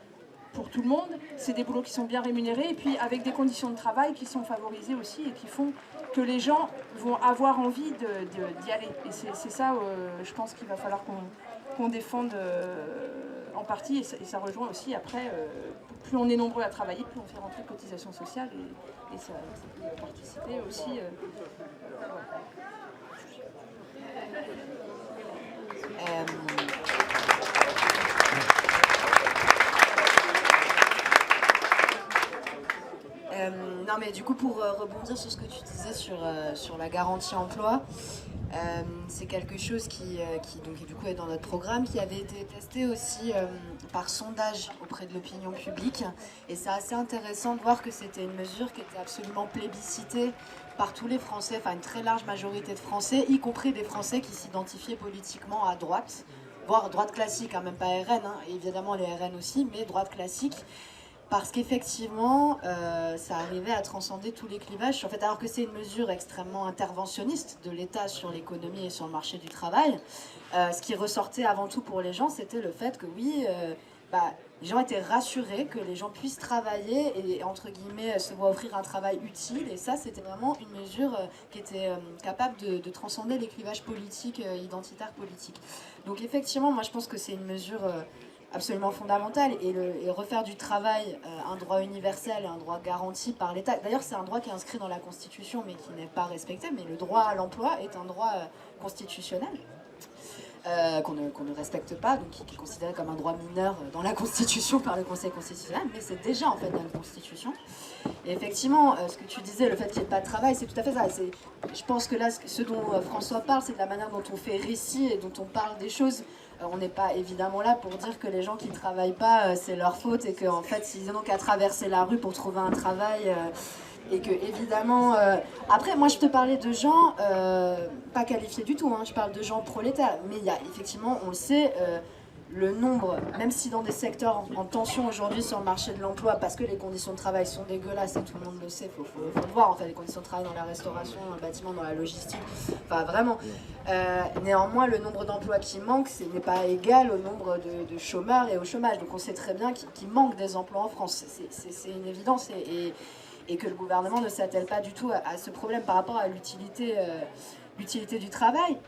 pour tout le monde, c'est des boulots qui sont bien rémunérés et puis avec des conditions de travail qui sont favorisées aussi et qui font que les gens vont avoir envie d'y aller. Et c'est ça, je pense qu'il va falloir qu'on défende en partie, et ça rejoint aussi après, plus on est nombreux à travailler, plus on fait rentrer de cotisations sociales et ça peut participer aussi. Non mais du coup pour rebondir sur ce que tu disais sur la garantie emploi, c'est quelque chose qui donc, du coup est dans notre programme, qui avait été testé aussi par sondage auprès de l'opinion publique, et c'est assez intéressant de voir que c'était une mesure qui était absolument plébiscitée par tous les Français, enfin une très large majorité de Français, y compris des Français qui s'identifiaient politiquement à droite, voire droite classique, hein, même pas RN, hein, évidemment les RN aussi, mais droite classique. Parce qu'effectivement, ça arrivait à transcender tous les clivages. En fait, alors que c'est une mesure extrêmement interventionniste de l'État sur l'économie et sur le marché du travail, ce qui ressortait avant tout pour les gens, c'était le fait que oui, les gens étaient rassurés que les gens puissent travailler et, entre guillemets, se voient offrir un travail utile. Et ça, c'était vraiment une mesure qui était capable de transcender les clivages politiques, identitaires politiques. Donc effectivement, moi je pense que c'est une mesure absolument fondamentale, et refaire du travail un droit universel, un droit garanti par l'État. D'ailleurs, c'est un droit qui est inscrit dans la Constitution mais qui n'est pas respecté, mais le droit à l'emploi est un droit constitutionnel qu'on ne respecte pas, donc qui est considéré comme un droit mineur dans la Constitution par le Conseil constitutionnel, mais c'est déjà en fait dans la Constitution. Et effectivement, ce que tu disais, le fait qu'il n'y ait pas de travail, c'est tout à fait ça. Je pense que là, ce dont François parle, c'est de la manière dont on fait récit et dont on parle des choses. On n'est pas évidemment là pour dire que les gens qui ne travaillent pas, c'est leur faute, et qu'en fait, ils n'ont qu'à traverser la rue pour trouver un travail. Et que, évidemment... Après, moi, je te parlais de gens pas qualifiés du tout, hein, je parle de gens prolétaires. Mais il y a, effectivement, on le sait, le nombre, même si dans des secteurs en tension aujourd'hui sur le marché de l'emploi, parce que les conditions de travail sont dégueulasses, et tout le monde le sait, il faut le voir, en fait, les conditions de travail dans la restauration, dans le bâtiment, dans la logistique, enfin vraiment. Néanmoins, le nombre d'emplois qui manquent n'est pas égal au nombre de chômeurs et au chômage. Donc on sait très bien qu'il manque des emplois en France. C'est une évidence, et que le gouvernement ne s'attelle pas du tout à ce problème par rapport à l'utilité du travail.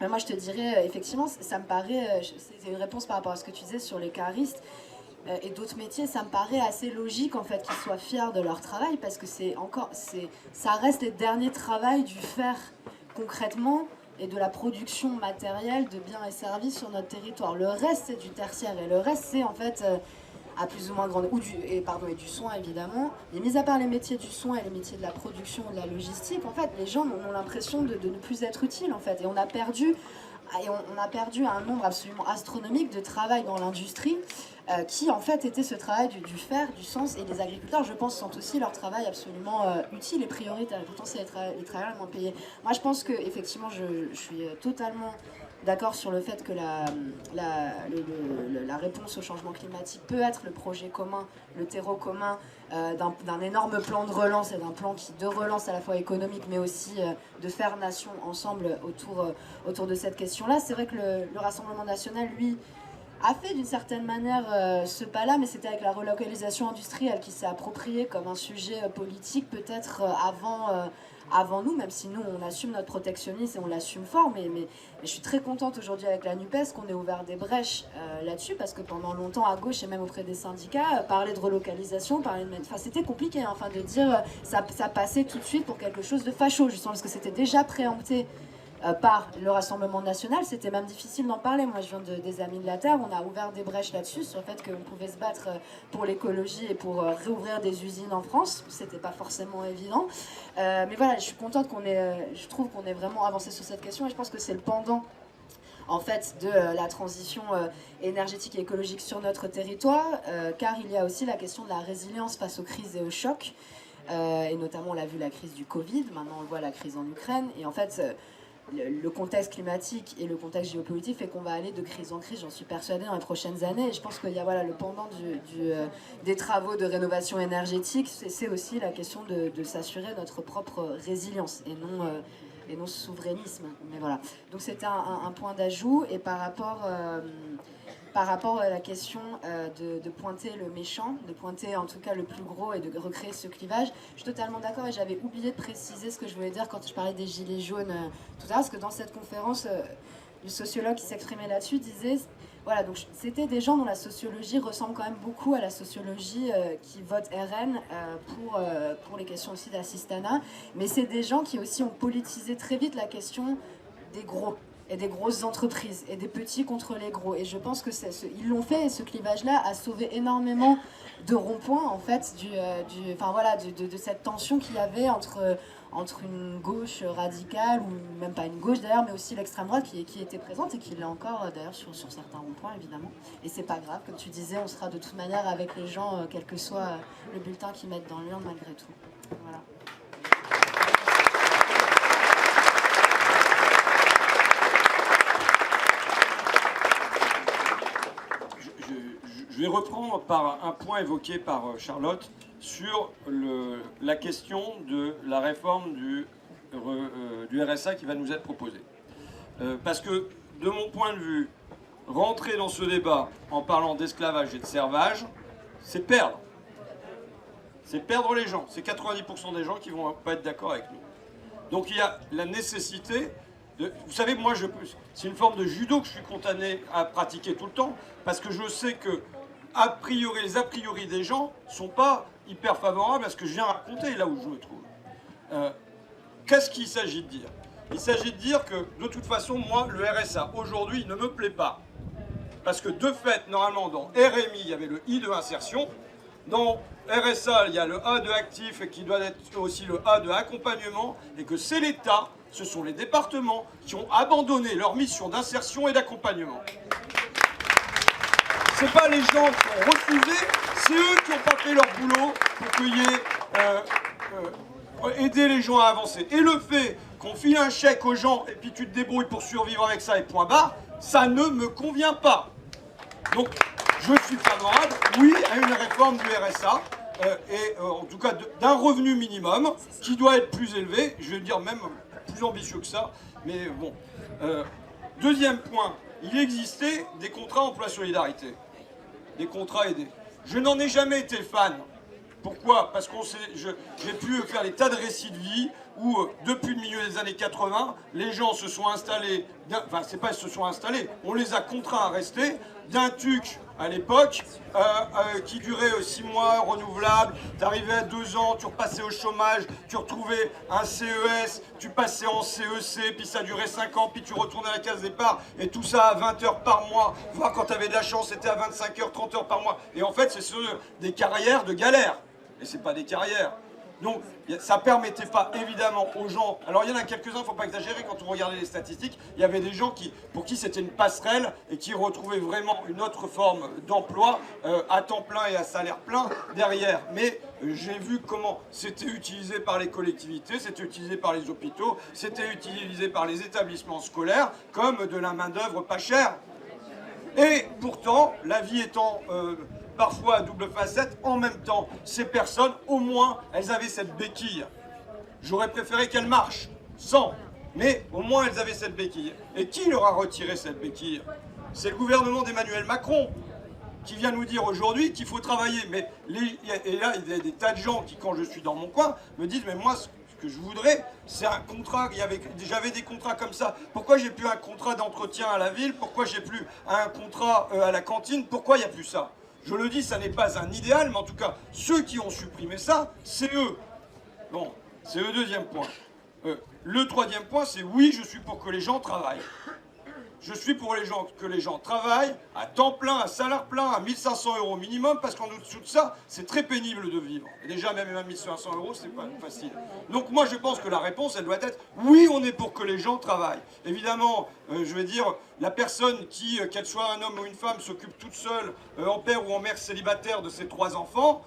Mais moi je te dirais, effectivement, ça me paraît, c'est une réponse par rapport à ce que tu disais sur les caristes et d'autres métiers, ça me paraît assez logique en fait qu'ils soient fiers de leur travail, parce que ça reste les derniers travails du faire concrètement et de la production matérielle de biens et services sur notre territoire. Le reste c'est du tertiaire, et le reste c'est en fait à plus ou moins grande, et du soin évidemment. Et mis à part les métiers du soin et les métiers de la production, de la logistique, en fait, les gens ont l'impression de ne plus être utiles, en fait. Et on a perdu un nombre absolument astronomique de travail dans l'industrie, qui en fait était ce travail du faire, du sens. Et les agriculteurs, je pense, sentent aussi leur travail absolument utile et prioritaire. Et pourtant, c'est les travailleurs les moins payés. Moi, je pense que effectivement, je suis totalement d'accord sur le fait que la réponse au changement climatique peut être le projet commun, le terreau commun d'un énorme plan de relance, et d'un plan de relance à la fois économique mais aussi de faire nation ensemble autour de cette question-là. C'est vrai que le Rassemblement national, lui, a fait d'une certaine manière ce pas-là, mais c'était avec la relocalisation industrielle qui s'est approprié comme un sujet politique peut-être avant nous, même si nous on assume notre protectionnisme et on l'assume fort, mais je suis très contente aujourd'hui avec la NUPES qu'on ait ouvert des brèches là-dessus, parce que pendant longtemps à gauche et même auprès des syndicats, parler de relocalisation, c'était compliqué, hein, de dire ça passait tout de suite pour quelque chose de facho, justement parce que c'était déjà préempté par le Rassemblement national. C'était même difficile d'en parler. Moi je viens des Amis de la Terre, on a ouvert des brèches là-dessus sur le fait qu'on pouvait se battre pour l'écologie et pour réouvrir des usines en France. C'était pas forcément évident, mais voilà, je suis contente je trouve qu'on ait vraiment avancé sur cette question, et je pense que c'est le pendant en fait de la transition énergétique et écologique sur notre territoire, car il y a aussi la question de la résilience face aux crises et aux chocs, et notamment on l'a vu, la crise du Covid, maintenant on voit la crise en Ukraine, et en fait le contexte climatique et le contexte géopolitique fait qu'on va aller de crise en crise, j'en suis persuadée, dans les prochaines années. Et je pense qu'il y a voilà, le pendant des travaux de rénovation énergétique, c'est aussi la question de s'assurer notre propre résilience et non souverainisme. Mais voilà. Donc c'était un point d'ajout. Et par rapport à la question de pointer le méchant, de pointer en tout cas le plus gros et de recréer ce clivage, je suis totalement d'accord et j'avais oublié de préciser ce que je voulais dire quand je parlais des gilets jaunes tout à l'heure, parce que dans cette conférence, le sociologue qui s'exprimait là-dessus disait, voilà, donc c'était des gens dont la sociologie ressemble quand même beaucoup à la sociologie qui vote RN pour les questions aussi d'assistanat, mais c'est des gens qui aussi ont politisé très vite la question des gros et des grosses entreprises et des petits contre les gros, et je pense que ils l'ont fait, et ce clivage-là a sauvé énormément de ronds-points en fait de cette tension qu'il y avait entre une gauche radicale, ou même pas une gauche d'ailleurs, mais aussi l'extrême droite qui était présente et qui l'est encore d'ailleurs sur certains ronds-points évidemment, et c'est pas grave, comme tu disais, on sera de toute manière avec les gens quel que soit le bulletin qu'ils mettent dans l'urne malgré tout. Voilà. Je vais reprendre par un point évoqué par Charlotte sur la question de la réforme du RSA qui va nous être proposée. Parce que, de mon point de vue, rentrer dans ce débat en parlant d'esclavage et de servage, c'est perdre. C'est perdre les gens. C'est 90% des gens qui ne vont pas être d'accord avec nous. Donc il y a la nécessité... Vous savez, moi, c'est une forme de judo que je suis condamné à pratiquer tout le temps, parce que je sais que les a priori des gens ne sont pas hyper favorables à ce que je viens raconter là où je me trouve. Qu'est-ce qu'il s'agit de dire? Il s'agit de dire que, de toute façon, moi, le RSA, aujourd'hui, ne me plaît pas. Parce que, de fait, normalement, dans RMI, il y avait le I de insertion. Dans RSA, il y a le A de actif, et qui doit être aussi le A de accompagnement, et que c'est l'État, ce sont les départements qui ont abandonné leur mission d'insertion et d'accompagnement. Ce n'est pas les gens qui ont refusé, c'est eux qui n'ont pas fait leur boulot pour qu'il y ait aider les gens à avancer. Et le fait qu'on file un chèque aux gens et puis tu te débrouilles pour survivre avec ça et point barre, ça ne me convient pas. Donc je suis favorable, oui, à une réforme du RSA, en tout cas d'un revenu minimum qui doit être plus élevé, je vais dire même plus ambitieux que ça, mais bon. Deuxième point, il existait des contrats emploi-solidarité, des contrats aidés. Je n'en ai jamais été fan. Pourquoi? Parce que j'ai pu faire des tas de récits de vie où, depuis le milieu des années 80, les gens se sont installés, enfin, c'est pas ils se sont installés, on les a contraints à rester, d'un TUC à l'époque, qui durait 6 mois, renouvelable, t'arrivais à 2 ans, tu repassais au chômage, tu retrouvais un CES, tu passais en CEC, puis ça durait 5 ans, puis tu retournais à la case départ, et tout ça à 20 heures par mois, voire quand t'avais de la chance, c'était à 25 heures, 30 heures par mois. Et en fait, c'est des carrières de galère, et c'est pas des carrières. Donc, ça ne permettait pas, évidemment, aux gens... Alors, il y en a quelques-uns, il ne faut pas exagérer, quand on regardait les statistiques, il y avait des gens pour qui c'était une passerelle et qui retrouvaient vraiment une autre forme d'emploi à temps plein et à salaire plein derrière. Mais j'ai vu comment c'était utilisé par les collectivités, c'était utilisé par les hôpitaux, c'était utilisé par les établissements scolaires comme de la main-d'œuvre pas chère. Et pourtant, la vie étant... parfois à double facette, en même temps, ces personnes, au moins, elles avaient cette béquille. J'aurais préféré qu'elles marchent, sans, mais au moins elles avaient cette béquille. Et qui leur a retiré cette béquille? C'est le gouvernement d'Emmanuel Macron, qui vient nous dire aujourd'hui qu'il faut travailler. Mais et là, il y a des tas de gens qui, quand je suis dans mon coin, me disent, mais moi, ce que je voudrais, c'est un contrat. J'avais des contrats comme ça. Pourquoi j'ai plus un contrat d'entretien à la ville? Pourquoi j'ai plus un contrat à la cantine? Pourquoi il n'y a plus ça? Je le dis, ça n'est pas un idéal, mais en tout cas, ceux qui ont supprimé ça, c'est eux. Bon, c'est le deuxième point. Le troisième point, c'est oui, je suis pour que les gens travaillent. Je suis pour que les gens travaillent à temps plein, à salaire plein, à 1 500 € minimum, parce qu'en dessous de ça, c'est très pénible de vivre. Et déjà, même à 1 500 €, c'est pas facile. Donc moi, je pense que la réponse, elle doit être oui, on est pour que les gens travaillent. Évidemment, je veux dire, la personne qui, qu'elle soit un homme ou une femme, s'occupe toute seule, en père ou en mère célibataire de ses 3 enfants,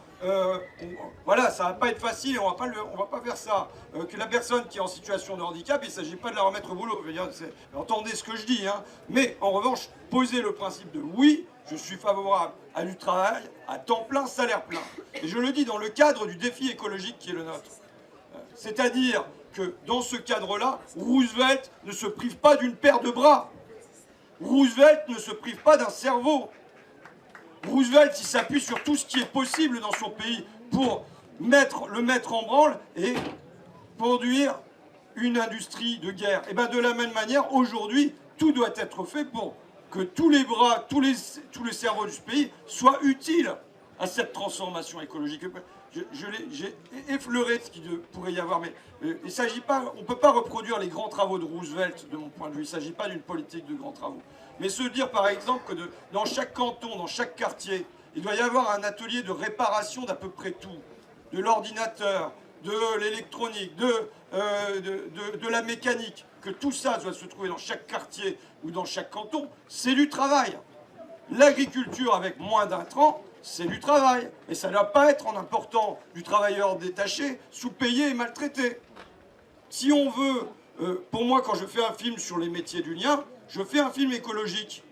voilà, ça va pas être facile et on va pas faire ça. Que la personne qui est en situation de handicap, il ne s'agit pas de la remettre au boulot. Je veux dire, entendez ce que je dis, hein. Mais en revanche, poser le principe de oui, je suis favorable à du travail à temps plein, salaire plein. Et je le dis dans le cadre du défi écologique qui est le nôtre. C'est-à-dire que dans ce cadre-là, Roosevelt ne se prive pas d'une paire de bras. Roosevelt ne se prive pas d'un cerveau. Roosevelt, il s'appuie sur tout ce qui est possible dans son pays pour le mettre en branle et produire une industrie de guerre. Et bien de la même manière, aujourd'hui, tout doit être fait pour que tous les bras, tous les cerveaux de ce pays soient utiles à cette transformation écologique. J'ai effleuré ce qu'il pourrait y avoir, mais il s'agit pas, on ne peut pas reproduire les grands travaux de Roosevelt, de mon point de vue. Il ne s'agit pas d'une politique de grands travaux. Mais se dire par exemple que dans chaque canton, dans chaque quartier, il doit y avoir un atelier de réparation d'à peu près tout. De l'ordinateur, de l'électronique, de la mécanique, que tout ça doit se trouver dans chaque quartier ou dans chaque canton, c'est du travail. L'agriculture avec moins d'intrants, c'est du travail. Et ça ne doit pas être en important du travailleur détaché, sous-payé et maltraité. Si on veut, pour moi, quand je fais un film sur les métiers du lien, je fais un film écologique.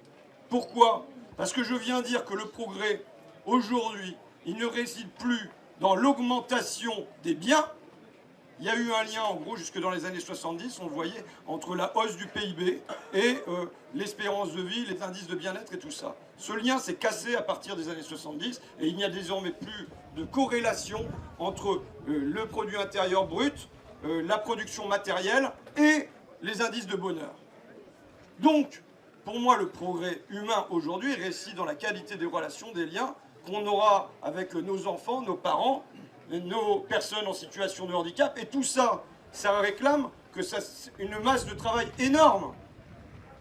Pourquoi? Parce que je viens dire que le progrès, aujourd'hui, il ne réside plus dans l'augmentation des biens. Il y a eu un lien, en gros, jusque dans les années 70, on le voyait, entre la hausse du PIB et l'espérance de vie, les indices de bien-être et tout ça. Ce lien s'est cassé à partir des années 70 et il n'y a désormais plus de corrélation entre le produit intérieur brut, la production matérielle et les indices de bonheur. Donc, pour moi, le progrès humain aujourd'hui réside dans la qualité des relations, des liens qu'on aura avec nos enfants, nos parents, nos personnes en situation de handicap. Et tout ça, ça réclame que une masse de travail énorme.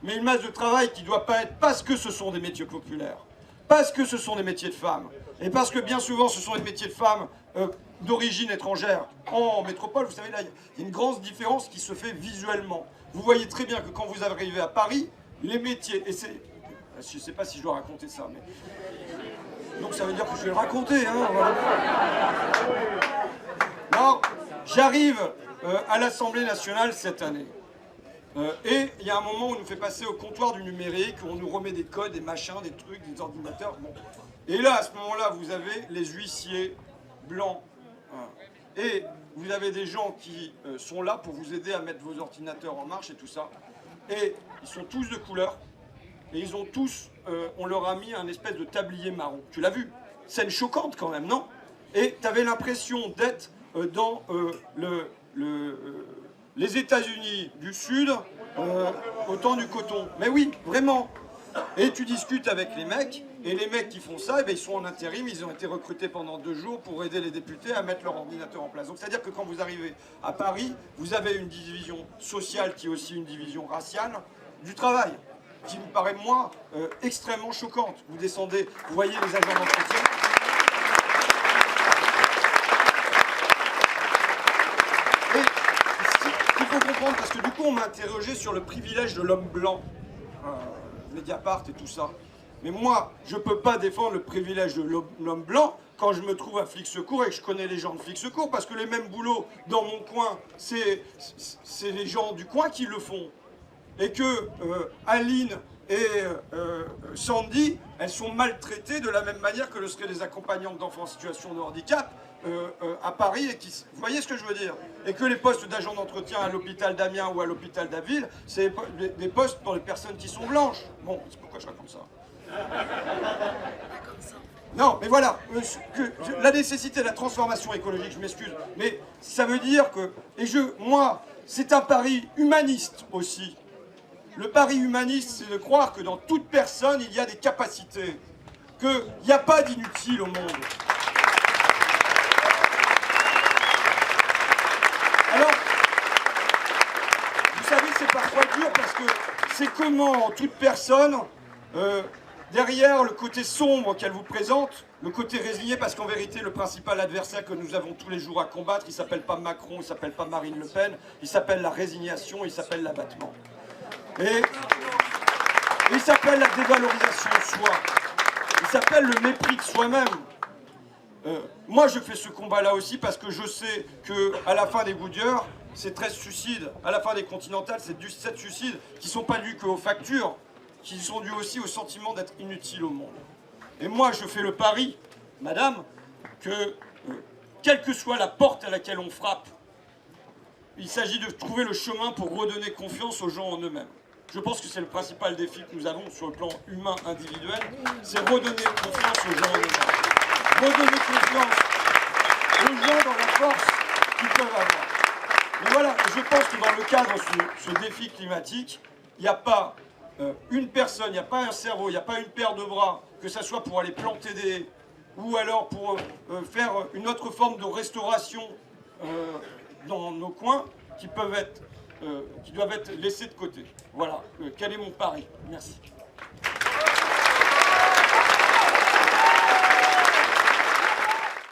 Mais une masse de travail qui ne doit pas être parce que ce sont des métiers populaires, parce que ce sont des métiers de femmes, et parce que bien souvent ce sont des métiers de femmes d'origine étrangère. En métropole, vous savez, là, il y a une grande différence qui se fait visuellement. Vous voyez très bien que quand vous arrivez à Paris, les métiers, et c'est... Je ne sais pas si je dois raconter ça, mais... Donc ça veut dire que je vais le raconter, hein, voilà. Non, j'arrive à l'Assemblée nationale cette année. Et il y a un moment où on nous fait passer au comptoir du numérique, où on nous remet des codes, des machins, des trucs, des ordinateurs. Bon. Et là, à ce moment-là, vous avez les huissiers blancs. Et vous avez des gens qui sont là pour vous aider à mettre vos ordinateurs en marche et tout ça. Et ils sont tous de couleur. Et ils ont tous, on leur a mis un espèce de tablier marron. Tu l'as vu? Scène choquante quand même, non? Et tu avais l'impression d'être dans les États-Unis du Sud, au temps du coton. Mais oui, vraiment. Et tu discutes avec les mecs, et les mecs qui font ça, eh bien, ils sont en intérim, ils ont été recrutés pendant 2 jours pour aider les députés à mettre leur ordinateur en place. Donc c'est-à-dire que quand vous arrivez à Paris, vous avez une division sociale qui est aussi une division raciale du travail, qui me paraît, moi, extrêmement choquante. Vous descendez, vous voyez les agents d'entretien. Et il faut comprendre, parce que du coup, on m'a interrogé sur le privilège de l'homme blanc, Mediapart et tout ça. Mais moi, je ne peux pas défendre le privilège de l'homme blanc quand je me trouve à Flic Secours et que je connais les gens de Flic Secours, parce que les mêmes boulots dans mon coin, c'est les gens du coin qui le font. Et que Aline et Sandy, elles sont maltraitées de la même manière que le seraient des accompagnantes d'enfants en situation de handicap à Paris. Et vous voyez ce que je veux dire? Et que les postes d'agents d'entretien à l'hôpital d'Amiens ou à l'hôpital d'Aville, c'est des postes pour les personnes qui sont blanches. Bon, c'est pourquoi je raconte ça. Non, mais voilà, la nécessité de la transformation écologique, je m'excuse, mais ça veut dire que, moi, c'est un pari humaniste aussi. Le pari humaniste, c'est de croire que dans toute personne, il y a des capacités, qu'il n'y a pas d'inutile au monde. Alors, vous savez, c'est parfois dur parce que c'est comment toute personne, derrière le côté sombre qu'elle vous présente, le côté résigné, parce qu'en vérité, le principal adversaire que nous avons tous les jours à combattre, il ne s'appelle pas Macron, il ne s'appelle pas Marine Le Pen, il s'appelle la résignation, il s'appelle l'abattement. Et il s'appelle la dévalorisation de soi. Il s'appelle le mépris de soi-même. moi je fais ce combat-là aussi parce que je sais qu'à la fin des Goodyear, c'est 13 suicides, à la fin des Continental, c'est 7 suicides qui ne sont pas dus qu'aux factures, qui sont dus aussi au sentiment d'être inutile au monde. Et moi je fais le pari, madame, que quelle que soit la porte à laquelle on frappe, il s'agit de trouver le chemin pour redonner confiance aux gens en eux-mêmes. Je pense que c'est le principal défi que nous avons sur le plan humain individuel, c'est redonner confiance aux gens en eux-mêmes. Redonner confiance aux gens dans la force qu'ils peuvent avoir. Mais voilà, je pense que dans le cadre de ce défi climatique, il n'y a pas une personne, il n'y a pas un cerveau, il n'y a pas une paire de bras, que ce soit pour aller planter des haies, ou alors pour faire une autre forme de restauration dans nos coins, qui doivent être laissés de côté. Voilà, quel est mon pari? Merci.